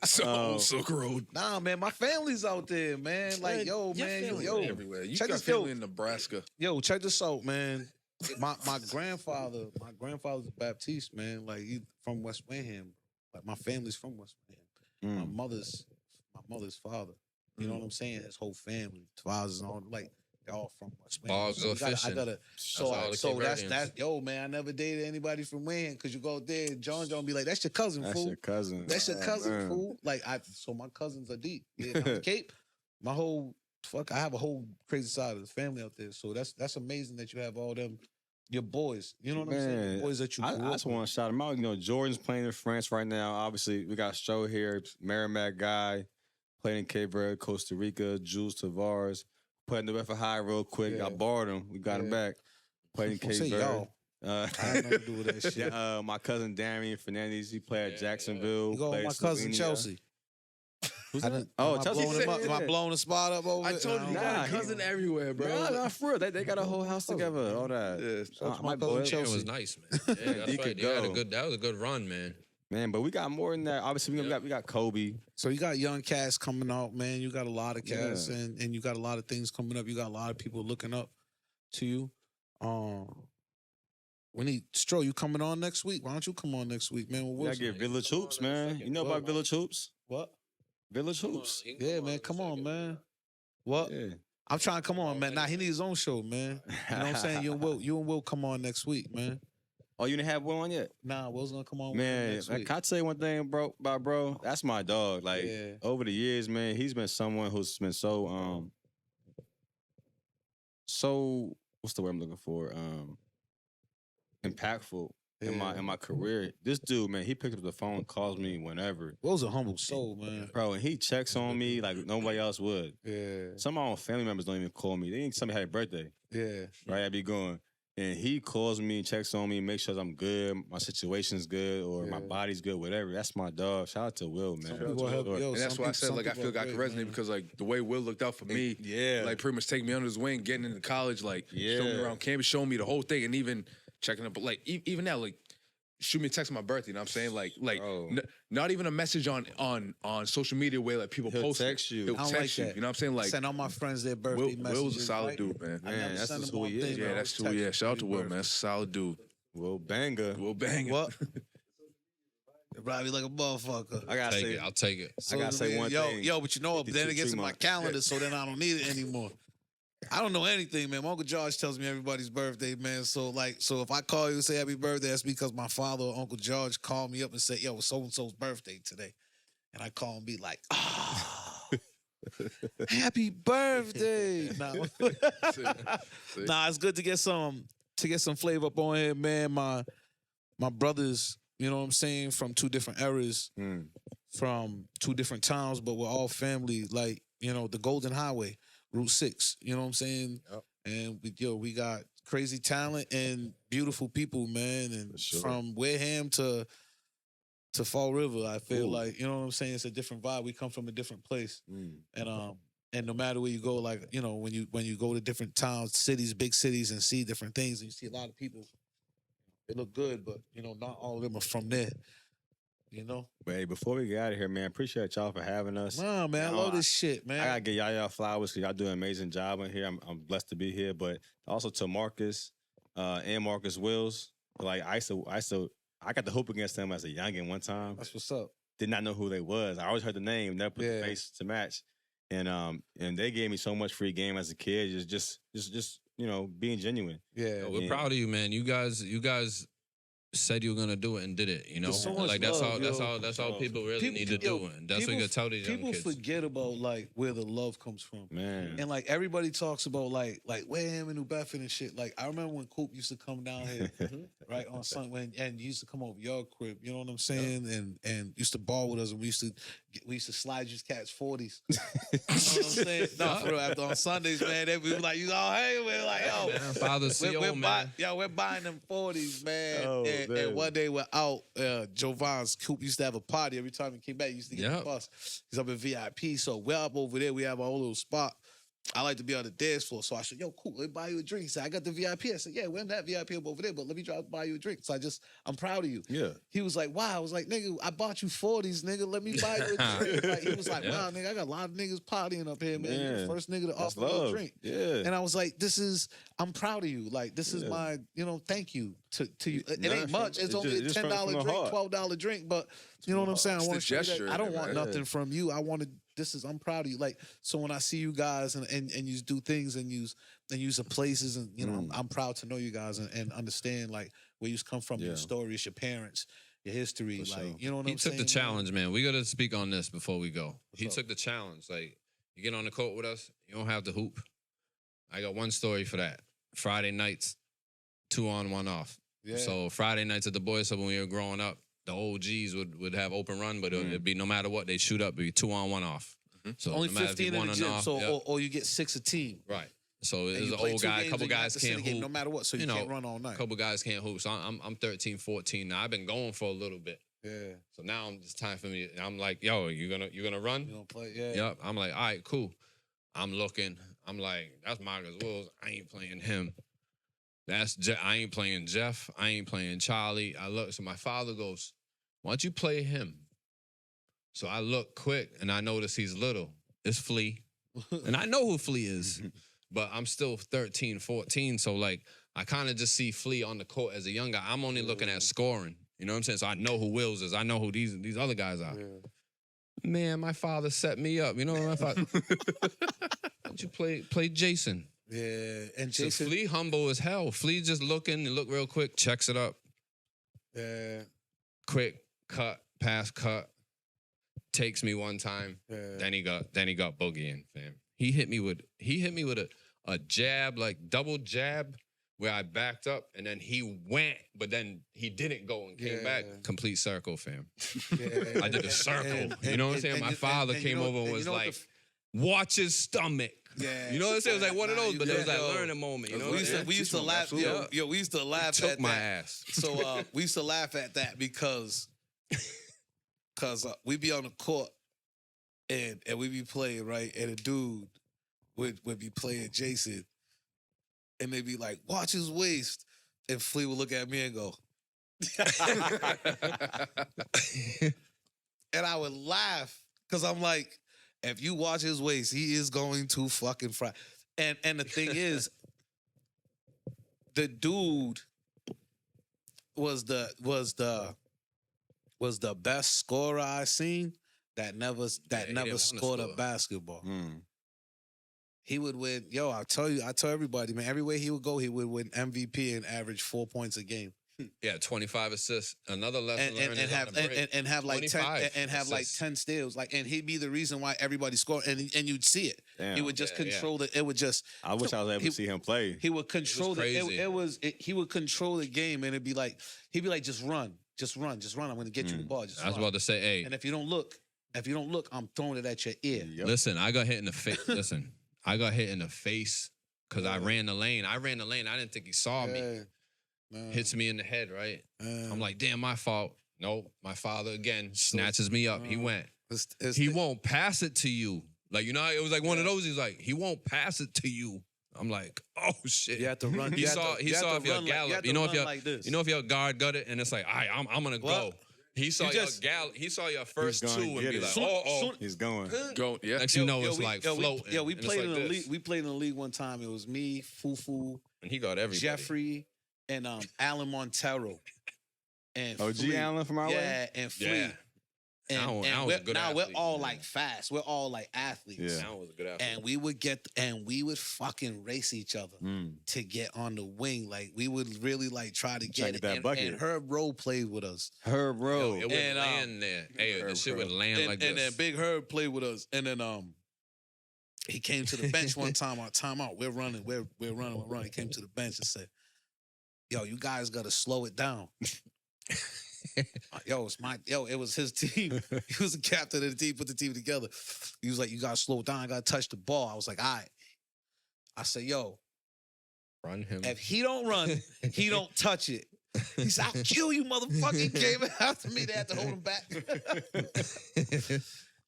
so- Silk Road. Nah, man, my family's out there, man. Like, yo, Your man, family yo, everywhere. You check got this family out. in Nebraska. Yo, check this out, man. My grandfather's a Baptiste, man. Like he from West Wareham. Like my family's from West Wareham. Mm. My mother's father. You know what I'm saying? His whole family, fathers and all, like they're all from West Wareham. Bogs So or we gotta- I fishing. gotta. So all the so Cape that's Verdeans. yo, man. I never dated anybody from Wareham because you go out there, John be like, "That's your cousin, That's fool. your cousin. That's your Oh, cousin, man. fool." Like so my cousins are deep. Yeah, down the Cape. My whole I have a whole crazy side of the family out there. So that's amazing that you have all them. Your boys, you know what I'm saying? Man, Your boys that you I grew up just with. want to shout him out. You know, Jordan's playing in France right now. Obviously, we got Stroh here, Merrimack guy, playing in Cape Verde, Costa Rica, Jules Tavares, playing the Bedford High real quick. Yeah. I borrowed him. We got him Yeah. back. Playing in Don't Cape say Verde. y'all. I had nothing to do with that shit. Yeah, my cousin Darian Fernandez, he played Yeah, at Jacksonville. You go played with my cousin Slovenia. Chelsea. Who's I that? didn't- Oh, am I Chelsea. blowing him up? Am I Yeah. blowing the spot up over I it? told you, you Nah, got Nah, a cousin everywhere, bro. Nah, for real. They got a whole house together. All that. Yeah. Shout out to my my cousin boy. Chelsea. It was nice, man. Yeah, that's He right. could They had go. that was a good run, man. Man, but we got more than that. Obviously, we got Kobe. So you got young cats coming out, man. You got a lot of cats, Yeah. and you got a lot of things coming up. You got a lot of people looking up to you. We need Stro. You coming on next week? Why don't you come on next week, man? We gotta get Village Hoops, man. You know about Village Hoops? What? Village Hoops. Yeah, man. Come on, man. What? Yeah. I'm trying to come on, man. Nah, he needs his own show, man. You know what I'm saying? You and Will come on next week, man. Oh, you didn't have one on yet? Nah, Will's gonna come on Man, next like, week. can I tell you one thing, bro? That's my dog. Like Yeah. over the years, man, he's been someone who's been so what's the word I'm looking for? Impactful in my career. This dude, man, he picks up the phone, calls me whenever. Will's a humble soul, man. Bro, and he checks on me like nobody else would. Yeah, Some of my own family members don't even call me. They didn't tell me I had a birthday. yeah. Right? I be going. And he calls me, checks on me, makes sure I'm good, my situation's good, or my Yeah. body's good, whatever. That's my dog. Shout out to Will, man. Some Shout out people to help- Will. yo, And that's some why I people- said, some like, I people feel are like I can great, resonate man. because, like, the way Will looked out for me, Yeah. like, pretty much take me under his wing, getting into college, like, showing me Yeah. around campus, showing me the whole thing. And even checking up. But like even now, like shoot me a text on my birthday. You know what I'm saying? Like Bro. not even a message on social media where like people He'll post text you. He'll I don't text like you. that. You know what I'm saying? Like Send all my friends their birthday messages. Will's a solid right? dude, man. I Man, never that's send just them who on he is. thing, Yeah, I that's always true. Yeah, text shout out to happy Will, birthday. man. That's a solid dude. Will Banger. Will bang. What? Probably like a motherfucker. I gotta say, I'll take it. I gotta say one thing. Yo, but you know what? Then it gets in my 52 calendar, so then I don't need it anymore. I don't know anything, man. My Uncle George tells me everybody's birthday, man. So if I call you and say happy birthday, that's because my father or Uncle George called me up and said, yo, it's so-and-so's birthday today. And I call and be like, happy birthday. Nah. Nah, it's good to get some flavor up on here, man. My brothers, you know what I'm saying, from two different eras, from two different towns, but we're all family. Like, you know, the Golden Highway, Route 6, you know what I'm saying? Yep. And we got crazy talent and beautiful people, man. And sure. from Wareham to Fall River, I feel Ooh. like, you know what I'm saying? It's a different vibe. We come from a different place. And no matter where you go, like, you know, when you go to different towns, cities, big cities, and see different things, and you see a lot of people, they look good, but, you know, not all of them are from there, you know? But hey, before we get out of here, man, appreciate y'all for having us. Nah, man, I love this shit, man. I gotta give y'all flowers because y'all do an amazing job in here. I'm blessed to be here, but also to Marcus and Marcus Wills. Like I got to hoop against them as a youngin' one time. That's what's up. Did not know who they was. I always heard the name, never put the face to match. And they gave me so much free game as a kid. Just you know, being genuine. Yeah, We're proud of you, man. You guys said you were gonna do it and did it. You know, There's so much like that's love, that's all people really People- need to yo, do, and that's what you gotta tell these young people kids. forget about like where the love comes from. Man. And like everybody talks about like Wareham and New Bedford and shit. Like I remember when Coop used to come down here, right on Sunday, and he used to come over your crib. You know what I'm saying? And used to ball with us, and we used to slide you cats 40s. You know what I'm saying? No, for real. After on Sundays, man, they be like, you all hey, we're like, yo, Man, Father CO, man. we're buying them 40s, man. Oh, and man. one day we're out. Jovan's Coop used to have a party every time he came back. He used to get the bus. He's up in VIP, so we're up over there. We have our own little spot. I like to be on the dance floor, so I said, "Yo, cool. Let me buy you a drink." He said, "I got the VIP." I said, "Yeah, we're in that VIP up over there, but let me buy you a drink." So I'm proud of you. Yeah. He was like, "Wow." I was like, "Nigga, I bought you 40s, nigga. Let me buy you a drink." Like, he was like, "Wow, nigga, I got a lot of niggas partying up here, man. You're the first nigga to That's offer me a love. drink." Yeah. And I was like, I'm proud of you. Like, this is my, thank you to you. It ain't much. It's only a $10 drink, $12 drink, but you know what I'm saying? I It's want the to show you gesture, that I don't want right? nothing from you. I'm proud of you. Like, so when I see you guys and you do things and use the places and, you know, I'm proud to know you guys and understand, like, where you come from, your stories, your parents, your history. For like, sure. you know what He I'm took saying? the challenge, man. We got to speak on this before we go. He up? took the challenge. Like, you get on the court with us, you don't have to hoop. I got one story for that. Friday nights, 2 on, 1 off. Yeah. So Friday nights at the boys' club when we were growing up, the OGs would have open run, but it'd be no matter what, they shoot up, it'd be 2 on, 1 off. So Only no matter if 15 you in won the or gym, not, so or you get 6 a team. right. So And there's you an play old 2 guy, a games couple and you have guys to sit can't again hoop. no matter what, so you can't run all night. A couple guys can't hoop. So I'm 13, 14 now. I've been going for a little bit. Yeah. So now it's time for me. I'm like, yo, you gonna run? You don't play, yeah. Yep. I'm like, all right, cool. I'm looking. I'm like, that's Marcus Wills. I ain't playing him. I ain't playing Jeff. I ain't playing Charlie. I look. So my father goes, why don't you play him? So I look quick and I notice he's little. It's Flea. And I know who Flea is. But I'm still 13, 14. So like, I kind of just see Flea on the court as a young guy. I'm only looking at scoring. You know what I'm saying? So I know who Wills is. I know who these other guys are. Yeah. Man, my father set me up. You know what my father? Why don't you play Jason? Yeah. And So Jason. Flea humble as hell. Flea just looking and look real quick, checks it up. Yeah. Quick, cut, pass, cut. Takes me one time. Yeah. Then he got boogieing, fam. He hit me with a jab, like double jab, where I backed up and then he went, but then he didn't go and came back. Complete circle, fam. Yeah. I did a circle. You know what I'm saying? My father came over and was like, watch his stomach. Yeah. You know what I'm saying? It was like one of those, but it was like yo, learning moment. You know, we used to laugh. Yo, we used to laugh took at my that. ass. So we used to laugh at that because we be on the court and we be playing, right? And a dude would be playing Jason and they be like, watch his waist. and Flea would look at me and go, and I would laugh because I'm like, if you watch his waist, he is going to fucking fry. And the thing is, the dude was the best scorer I seen that never he didn't wanna scored a score. basketball. Mm. He would win. Yo, I tell everybody, man. Everywhere he would go, he would win MVP and average 4 points a game. Yeah, 25 assists. Another lesson And, learned and is have on the break. and have like 10 25 and have like assists. 10 steals. Like, and he'd be the reason why everybody scored. And you'd see it. Damn. He would just Yeah, yeah. control it. It would just. I wish I was able to see him play. He would control crazy. He would control the game, and he'd be like, just run. I'm going to get you the ball. Just I was run. about to say, hey, And if you don't look, I'm throwing it at your ear. Yep. listen, I got hit in the face. Listen, I got hit in the face because I ran the lane. I didn't think he saw me. Yeah. Man. Hits me in the head, right? Man. I'm like, damn, my fault. Nope. My father again snatches me up. He went. It's He won't pass it to you. Like, you know, it was like one of those. He's like, he won't pass it to you. I'm like, oh shit. You have to run. He you have saw to- he you have saw to if your run like- gallop. have You to know if run your like this. you know if your guard got it and it's like, all right, I'm gonna Well, go. He saw you your just- gallop. He saw your first gonna two and get be it. like, Soon- oh. soon- He's going. Go, yeah. Next you know it's we- like we floating. we and it's played like in the this. league. We played in the league one time. It was me, Fufu, And he got everybody. Jeffrey, and Alan Montero, and OG Flea. Allen from our way? Yeah, and Flea. Yeah. And, Alan and was a good now we're athlete. all like fast. We're all like athletes. Yeah. That was a good athlete. And we would fucking race each other to get on the wing. Like we would really like try to get it. that And, bucket. and Herb Rowe played with us. Herb Rowe. It would And, land there. Hey, the shit would land like and then this. Big Herb played with us. And then he came to the bench one time. Our timeout. We're running. He came to the bench and said, "Yo, you guys got to slow it down." It was his team. He was the captain of the team, put the team together. He was like, you gotta slow it down, I gotta touch the ball. I was like, all right. I said, yo, Run him. if he don't run, he don't touch it. He said, I'll kill you, motherfucker. He came after me. They had to hold him back.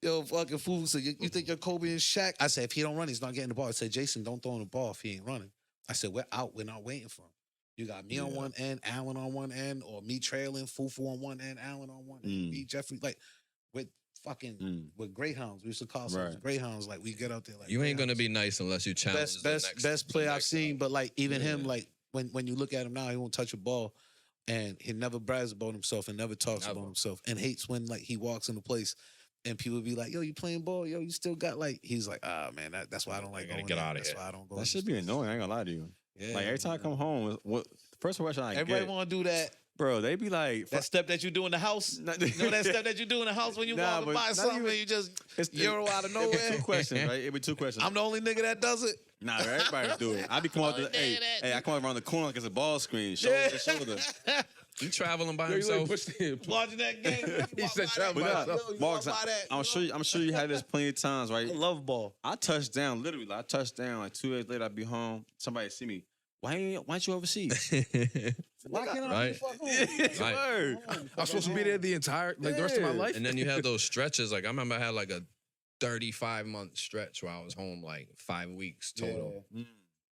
Yo, fucking fool said, you think you're Kobe and Shaq? I said, if he don't run, he's not getting the ball. I said, Jason, don't throw him the ball if he ain't running. I said, we're out. We're not waiting for him. You got me on one end, Allen on one end, or me trailing, Fufu on one end, Allen on one end, me, Jeffrey. Like, with fucking, with Greyhounds. We used to call ourselves Greyhounds. Like, we get out there like You ain't gonna Greyhounds. be nice unless you challenge Best player I've seen, but but like, even him, like, when you look at him now, he won't touch a ball. And he never brags about himself and never talks about himself and hates when, like, he walks into place and people be like, yo, you playing ball? Yo, you still got, like, he's like, man, that's why I don't like going get there. out of That's here. why I don't go. That should be annoying. I ain't gonna lie to you. Yeah, Like every time I come home, first question I everybody get, want to do that. bro, they be like, That step that you do in the house. You know that step that you do in the house when you Nah, walk and but buy not something even- and you just it's euro out of It be nowhere. two questions, right? It be two questions. I'm the only nigga that does it. Nah, everybody do it. I be coming out the hey, I come out around the corner like it's a ball screen, shoulder to shoulder. You traveling by Yo, you himself. like push Watching that game. He said travel But by nah, himself. Marques, that. I'm sure you had this plenty of times, right? I love ball. I touched down, literally. Like, I touched down. Like 2 days later, I'd be home. Somebody see me. Why ain't you overseas? Why can't I Right. be fuck home? Right. Word. I'm supposed to be there the rest of my Yeah. life. And then you have those stretches. Like I remember I had like a 35-month stretch where I was home like 5 weeks total.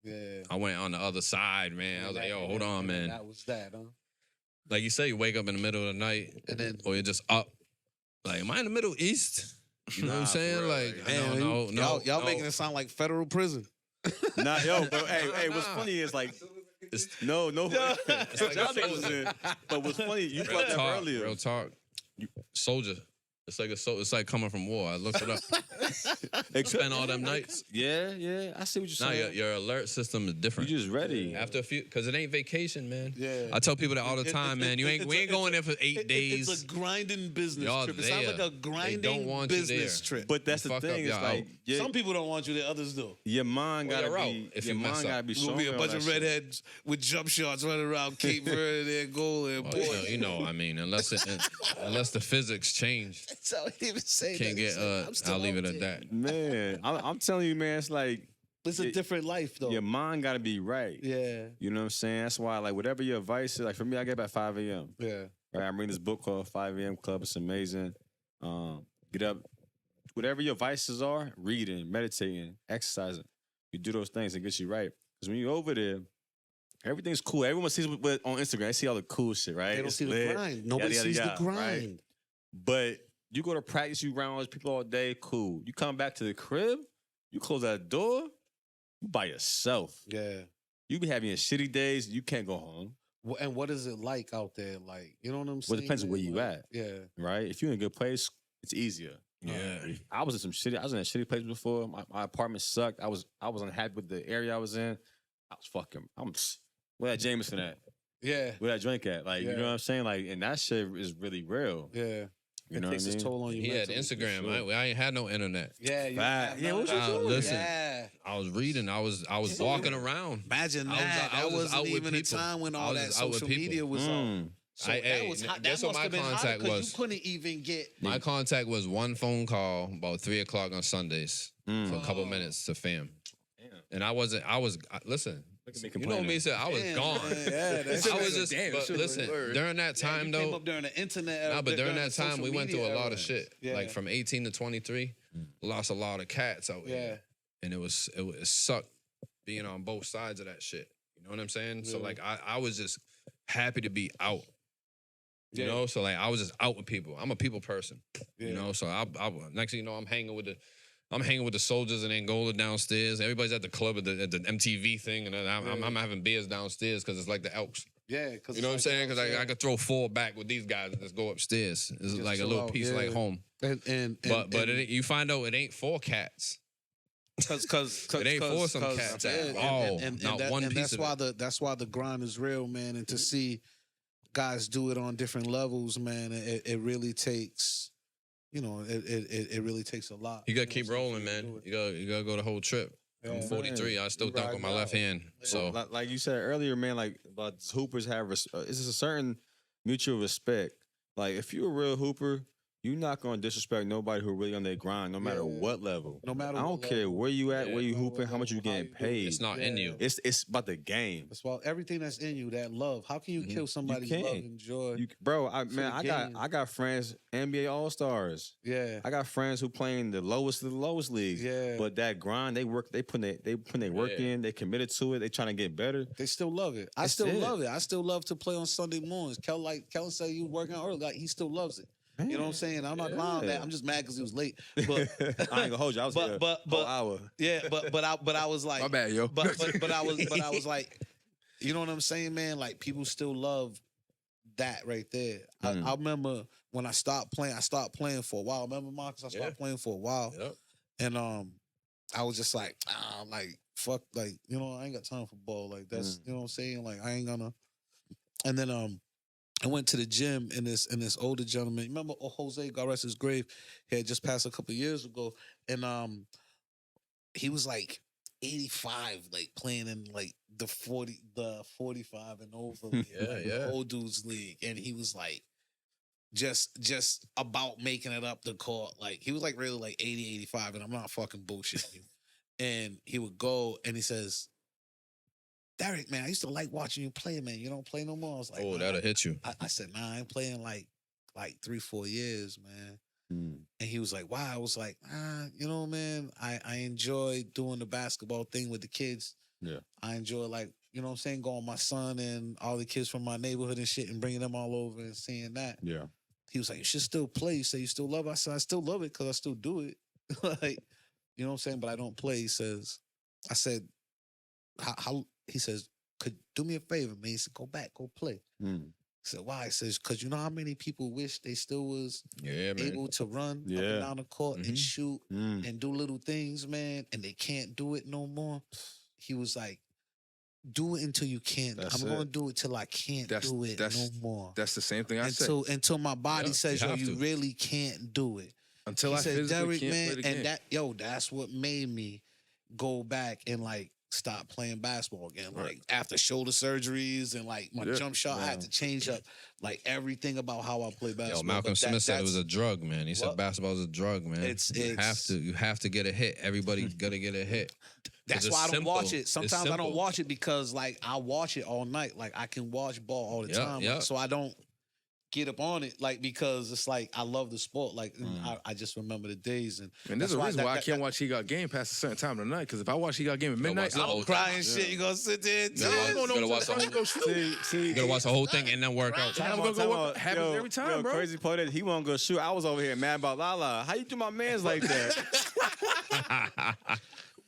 Yeah. I went on the other side, man. I was like, yo, hold on, man. That was that, huh? Like you say, you wake up in the middle of the night And then or you're just up. Like, am I in the Middle East? You know what I'm Nah, for saying? real, Like, yeah. no. y'all making it sound like federal prison. Nah, yo, but hey, what's funny is like, It's no. like Y'all a niggas was in. But what's funny, you brought real that up talk. earlier. Real talk. Soldier. It's like it's like coming from war. I looked it up. Spend all them nights. Yeah, I see what you're Now saying. your alert system is You different. just ready. After a few, because it ain't vacation, man. Yeah. I tell people that all the time, man. We ain't going there for 8 days. It's a grinding business Y'all trip. It sounds there. like a They grinding don't want you business there. trip. But that's You the fuck thing. up, It's y'all like out. Some people don't want you there, others do. your mind Well, gotta you're be. out if Your you mess mind up. gotta be We'll strong. be a on bunch that of shit. redheads with jump shots running around Cape Verde and goal and Well, boy. you know, I mean, unless the physics change, So I didn't even say can't that. get. I'm still I'll leave out it at there. that. Man, I'm telling you, man, it's like It's a different life, though. your mind gotta be right. Yeah, You know what I'm saying? That's why, like, whatever your advice is, like for me, I get up at 5 a.m. yeah. Right, I'm reading this book called 5 a.m. Club. It's amazing. Get up, whatever your vices are, reading, meditating, exercising. You do those things, it gets you right. Because when you're over there Everything's cool. Everyone sees what on Instagram. They see all the cool shit, right? They don't It's see the lit, grind. Nobody yada, sees yada, the yada, right? grind. But you go to practice, you around all those people all day, cool. You come back to the crib, you close that door, you by yourself. Yeah. You be having your shitty days, you can't go home, And what is it like out there? Like, you know what I'm saying? Well, it depends on where you Like, at. Yeah. right? If you're in a good place, it's easier. Yeah. I was in a shitty place before. My apartment sucked. I was unhappy with the area I was in. Where that Jameson at? Yeah. Where that drink at? Like, you Yeah. know what I'm saying? Like, and that shit is really real. Yeah. You It know takes what I its mean? toll on you. He had mentally, for Instagram. sure. I ain't had no internet. Yeah. You Fact. have Yeah, no what you doubt. doing? Listen. Yeah. I was reading. I was walking around. Imagine I was- that. I That was wasn't out with even a people. time when I all was that just out with social people. media was on. So I- that hey, was hot. guess That what must my have been hot contact because was? you couldn't even get. My contact was one phone call about 3:00 on Sundays for a couple minutes to fam. Damn. And listen. Look at me You know me, sir. I was Damn, gone. man, yeah, that I was shit just. damn, But shit was listen, word. during that time you though. came up during the internet era. Nah, but during the that time, social we went through a media lot era. of shit. Yeah. Like from 18 to 23, lost a lot of cats out Yeah. here. And it sucked being on both sides of that shit. You know what I'm saying? So Yeah. like I was just happy to be out. You Yeah. know, so like I was just out with people. I'm a people person. Yeah. You know, so I next thing you know, I'm hanging with the soldiers in Angola downstairs. Everybody's at the club at the MTV thing, and then I'm having beers downstairs because it's like the Elks. Yeah. Because You know what I'm saying? Because I could throw 4 back with these guys and just go upstairs. It's Just like a chill little out, piece yeah. like home. But you find out it ain't 4 cats. Because It ain't for some cats at all. Not one piece of it. That's why the grind is real, man. And to see guys do it on different levels, man, it really takes, it really takes a lot. You gotta keep know what I'm saying, rolling, to man. do it. You gotta go the whole trip. I'm Yeah. 43. I still You dunk ride with my it left out. hand. So like you said earlier, man, like about hoopers have it's just a certain mutual respect. Like if you're a real hooper, you're not gonna disrespect nobody who really on their grind, no matter Yeah. what level. No matter I don't what care level. where you at, Yeah. where you No matter hooping, what how much you level, how getting you do it. paid. it's not in Yeah. you. It's about the game. That's why everything that's in you, that love. How can you Mhm. kill somebody's love can't. and joy? Bro, For the game. I got friends, NBA All Stars. Yeah. I got friends who playing the lowest of the lowest leagues. Yeah. But that grind, they putting their work Yeah. in, they committed to it, they trying to get better. They still love it. I That's still it. love it. I still love to play on Sunday mornings. Kellen said he was working out early. Like, he still loves it. You know what I'm saying? I'm not lying on that. Yeah. I'm just mad because he was late. But I ain't gonna hold you. I was here but whole hour. yeah, but I was like, My bad, yo. but I was like, you know what I'm saying, man? Like, people still love that right there. I remember when I stopped playing for a while. Remember, Marques? I stopped playing for a while. Yep. And I was just like, fuck, like, I ain't got time for ball. Like, that's you know what I'm saying? Like, I ain't gonna. And then I went to the gym and this older gentleman. Remember Jose, God rest his grave, he had just passed a couple years ago. And he was like 85, like playing in like the 45 and over league, Yeah, like, yeah. the old dudes league. And he was like just about making it up the court. Like, he was like really like 80, 85, and I'm not fucking bullshitting you. And he would go and he says, Derek, man, I used to like watching you play, man. You don't play no more. I was like, Oh, "Nah." that'll hit you. I said, nah, I ain't playing like 3-4 years, man. Mm. And he was like, wow. I was like, man, I enjoy doing the basketball thing with the kids. Yeah. I enjoy, like, you know what I'm saying, going with my son and all the kids from my neighborhood and shit and bringing them all over and seeing that. Yeah. He was like, you should still play. You say you still love it. I said, I still love it because I still do it. Like, you know what I'm saying? But I don't play. He says, I said, how he says, could do me a favor, man. He said, go back, go play. Mm. I said, why? He says, because you know how many people wish they still was Yeah, man. able to run up Yeah. and down the court and Mhm. shoot Mm. and do little things, man, and they can't do it no more. He was like, do it until you can't. That's I'm it. going to do it till I can't do it no more. That's the same thing I said. Until my body Yeah, says, you yo, have you to. really can't do it. Until He I said, physically Derek, can't man, play the game. and that's what made me go back and like stop playing basketball again. Like Right. after shoulder surgeries and like my Yeah. jump shot, I had to change up like everything about how I play basketball. Yo, Malcolm But Smith said it was that's- a drug, man. He said What? basketball is a drug, man. It's- you have to get a hit. Everybody's gotta get a hit. That's It's why I don't simple. watch it. It's Sometimes I don't simple. watch it because like I watch it all night. Like I can watch ball all the Yeah, time. yeah. Like, so I don't get up on it, like, because it's like I love the sport. Like, I just remember the days, and And there's a reason why I can't that- watch He Got Game past a certain time of the night. Because if I watch He Got Game at midnight, watch the I'm whole crying shit. You gonna sit there? And Yeah, I ain't You going gotta watch the to whole- go shoot. See, You gotta watch the whole thing and then work out. I'm gonna go work. Happens every time, bro. Crazy part is he won't go shoot. I was over here mad about Lala. How you do my man's like that?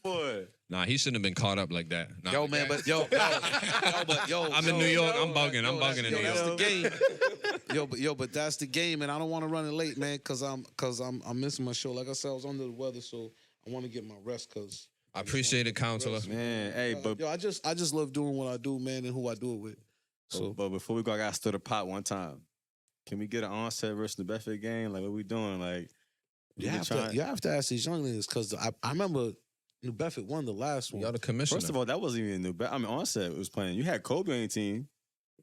Boy. Nah, he shouldn't have been caught up like that. Nah, Yo, man, but yo, I'm in New York. I'm bugging. I'm bugging in New That's York. the game. But that's the game, and I don't want to run it late, man, because I'm missing my show. Like I said, I was under the weather, so I want to get my rest. Because I appreciate it, counselor. Man, hey, but yo, I just love doing what I do, man, and who I do it with. So but before we go, I got to stir the pot one time. Can we get an onset versus New Bedford game? Like, what we doing? Like, you have to ask these young niggas, because I remember New Bedford won the last one. Y'all the commissioner. First of all, that wasn't even New Bedford. I mean, onset was playing. You had Kobe on your team.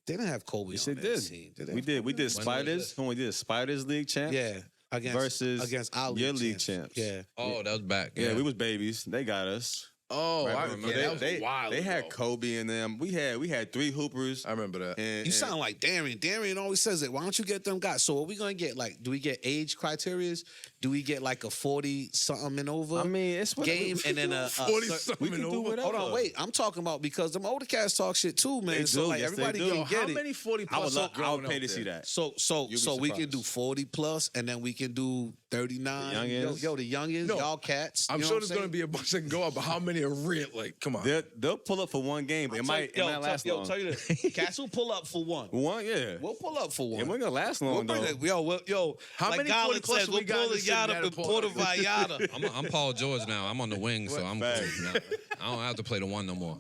They didn't have Kobe Yes, on they that did. team. Did they We have did. Kobe We on did that? Spiders when we did Spiders League champs. Yeah, against our your league league champs. champs. Yeah. Oh, that was back. Yeah, we was babies. They got us. Oh, Right, I but remember that. Was they, a while they had ago. Kobe in them. We had 3 hoopers. I remember that. And, You sound like Darian. Darian always says it. Why don't you get them guys? So are we gonna get, like, do we get age criterias? Do we get like a 40 something and over? I mean, it's what game and then a 40 we something can do over. whatever. Hold on, wait. I'm talking about, because them older cats talk shit too, man. They so do, like yes, they everybody do. can Yo, get how it. many 40 I would plus love. I growing would pay up to see there? that. So You'll be we can do surprised. 40 plus, and then we can do 39. The youngins. Yo, the youngins, No, y'all cats. I'm you know sure what there's saying? going to be a bunch that can go up, but how many are real? Like, come on. They'll pull up for one game, but it might last long. Tell you this. Cats will pull up for one. One, yeah. We'll pull up for one. It wasn't gonna last We'll long bring though. it. Yo, How like many Garland 40 plus says, we we'll got in pull the the city yacht at up a in point? Puerto Vallarta. I'm Paul George now. I'm on the wing, so I'm cool. Facts. Now. I don't have to play the one no more.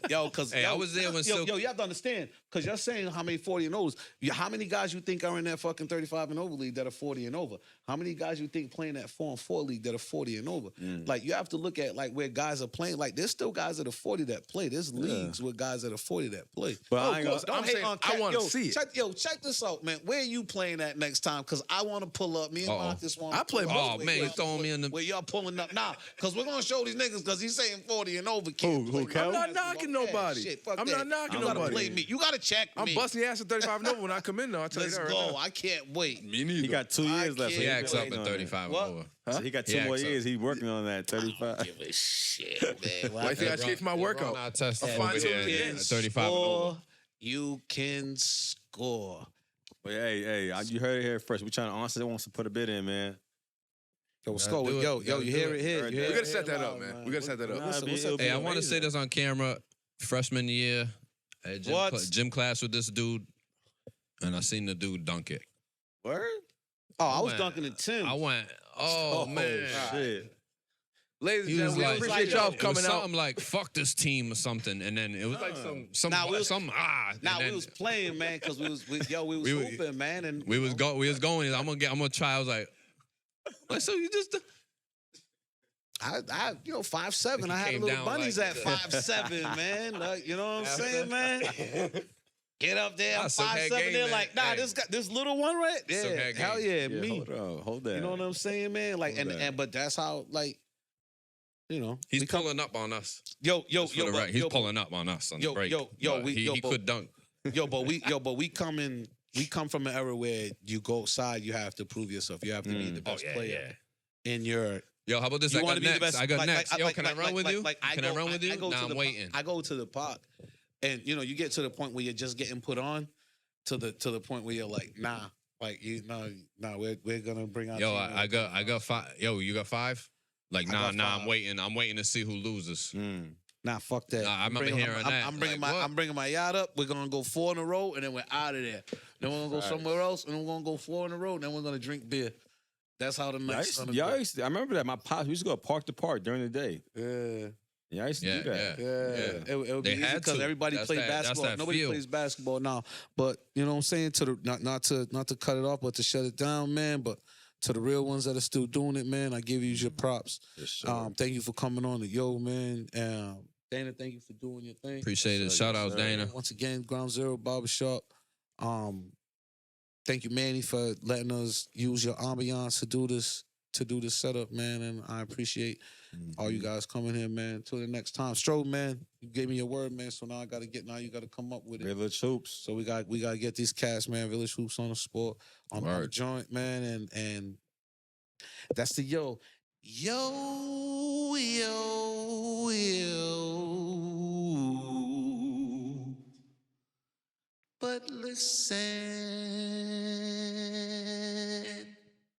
Yo, because Hey, I was there when Silk- you have to understand, because you're saying how many 40 and overs. How many guys you think are in that fucking 35 and over league that are 40 and over? How many guys you think playing that 4-on-4 league that are 40 and over? Like, you have to look at, like, where guys are playing. Like, there's still guys that are 40 that play. There's leagues with guys that are 40 that play. But Yo, I ain't of course, gonna- don't I'm hate saying on I Cat. wanna Yo, see it. check this out, man. Where are you playing at next time? Because I want to pull up. Me and Uh-oh. Marques want to I play pull both. up. Oh, Where man, y'all- you throwing me in the- Where y'all pulling up now? Because we're going to show these niggas, because he's saying 40 and over. Can't Who, play. Cal? I'm not knocking nobody. Shit, fuck I'm that. not knocking You gotta nobody. play me. You got to check I'm me. busting your ass at 35 and over when I come in, though. I'll tell Let's you that go. right now. I can't wait. Me neither. He got 2 I years left. can't He so acts he's up waiting at on it. 35 What? and over. So he got He 2 more acts up. years. He's working on that 35. Give a shit, man. Why you think I skate for my workout? I test I'm over fine here till the at end. 35 and over. You can score. But hey, you heard it here first. We trying to answer. Wants to put a bid in, man. Yo, Gotta score. do it. Yo, Gotta you do hear it. it here. We You hear gotta it set here that up, live, man. We gotta set that up. What's Nah, up? Hey, I want to say this on camera. Freshman year, I had What? gym class with this dude, and I seen the dude dunk it. Word? Oh, I was went- dunking at 10. I went, oh, man. Shit. Ladies and He was gentlemen, we like, appreciate y'all it was coming out. something like "fuck this team" or something, and then it was like some Nah, we was- and Now then we was playing, man, because we was We were- hooping, man, and we was going. I'm gonna try. I was like, so you just I 5'7". I had came little down bunnies like at that. 5'7", man. Like, you know what I'm saying, man? Get up there, I'm I suck that 5'7". game, They're man. like, nah, Hey. this little one, right? Suck Yeah, that hell game. yeah, Yeah, me. hold that. You know what I'm saying, man? Like, Hold that. but that's how, like, you know, he's we come- pulling up on us. yo, Just for the but- record, he's yo, but- pulling up on us on yo, the break. yo, But we- he, yo, he but- could dunk. but we come from an era where you go outside, you have to prove yourself. You have to be the best player in your. Yo, how about this? You I wanna got be the next. best- I got like- next. like- Yo, like- can I like- run with like- you? like I Can I go- run with I you? go to Nah, the I'm waiting. I go to the park, and you get to the point where you're just getting put on, to the point where you're like, nah, like we're gonna bring out. Yo, I got 5. Yo, you got 5? Like, I nah, got 5. I'm waiting to see who loses. Nah, fuck that. Nah, I remember bringing- hearing that. I'm bringing Like, what? I'm bringing my yacht up. We're gonna go 4 in a row, and then we're out of there. Then we're gonna go somewhere else, and then we're gonna go 4 in a row. And then we're gonna drink beer. That's how the night's gonna go. I remember that. My pops, we used to go park to park during the day. Yeah. Yeah, I used to do that. Yeah, it would They be easy had because to. everybody That's played that- that's basketball. that Nobody feel. plays basketball now. But you know what I'm saying? Not to cut it off, but to shut it down, man. But to the real ones that are still doing it, man, I give you your props. Yes, sir. Thank you for coming on the Yo, man. Dana, thank you for doing your thing. Appreciate it. Yes, Shout out, sir. Dana. Once again, Ground Zero Barbershop. Thank you, Manny, for letting us use your ambiance to do this. to do this setup, man, and I appreciate all you Mhm. guys coming here, man. Till the next time, Stroh, man, you gave me your word, man. So now you got to come up with it. Village Hoops. So we got to get these cats, man. Village Hoops on the sport on the Word. joint, man, and that's the yo. Yo, yo, yo. But listen.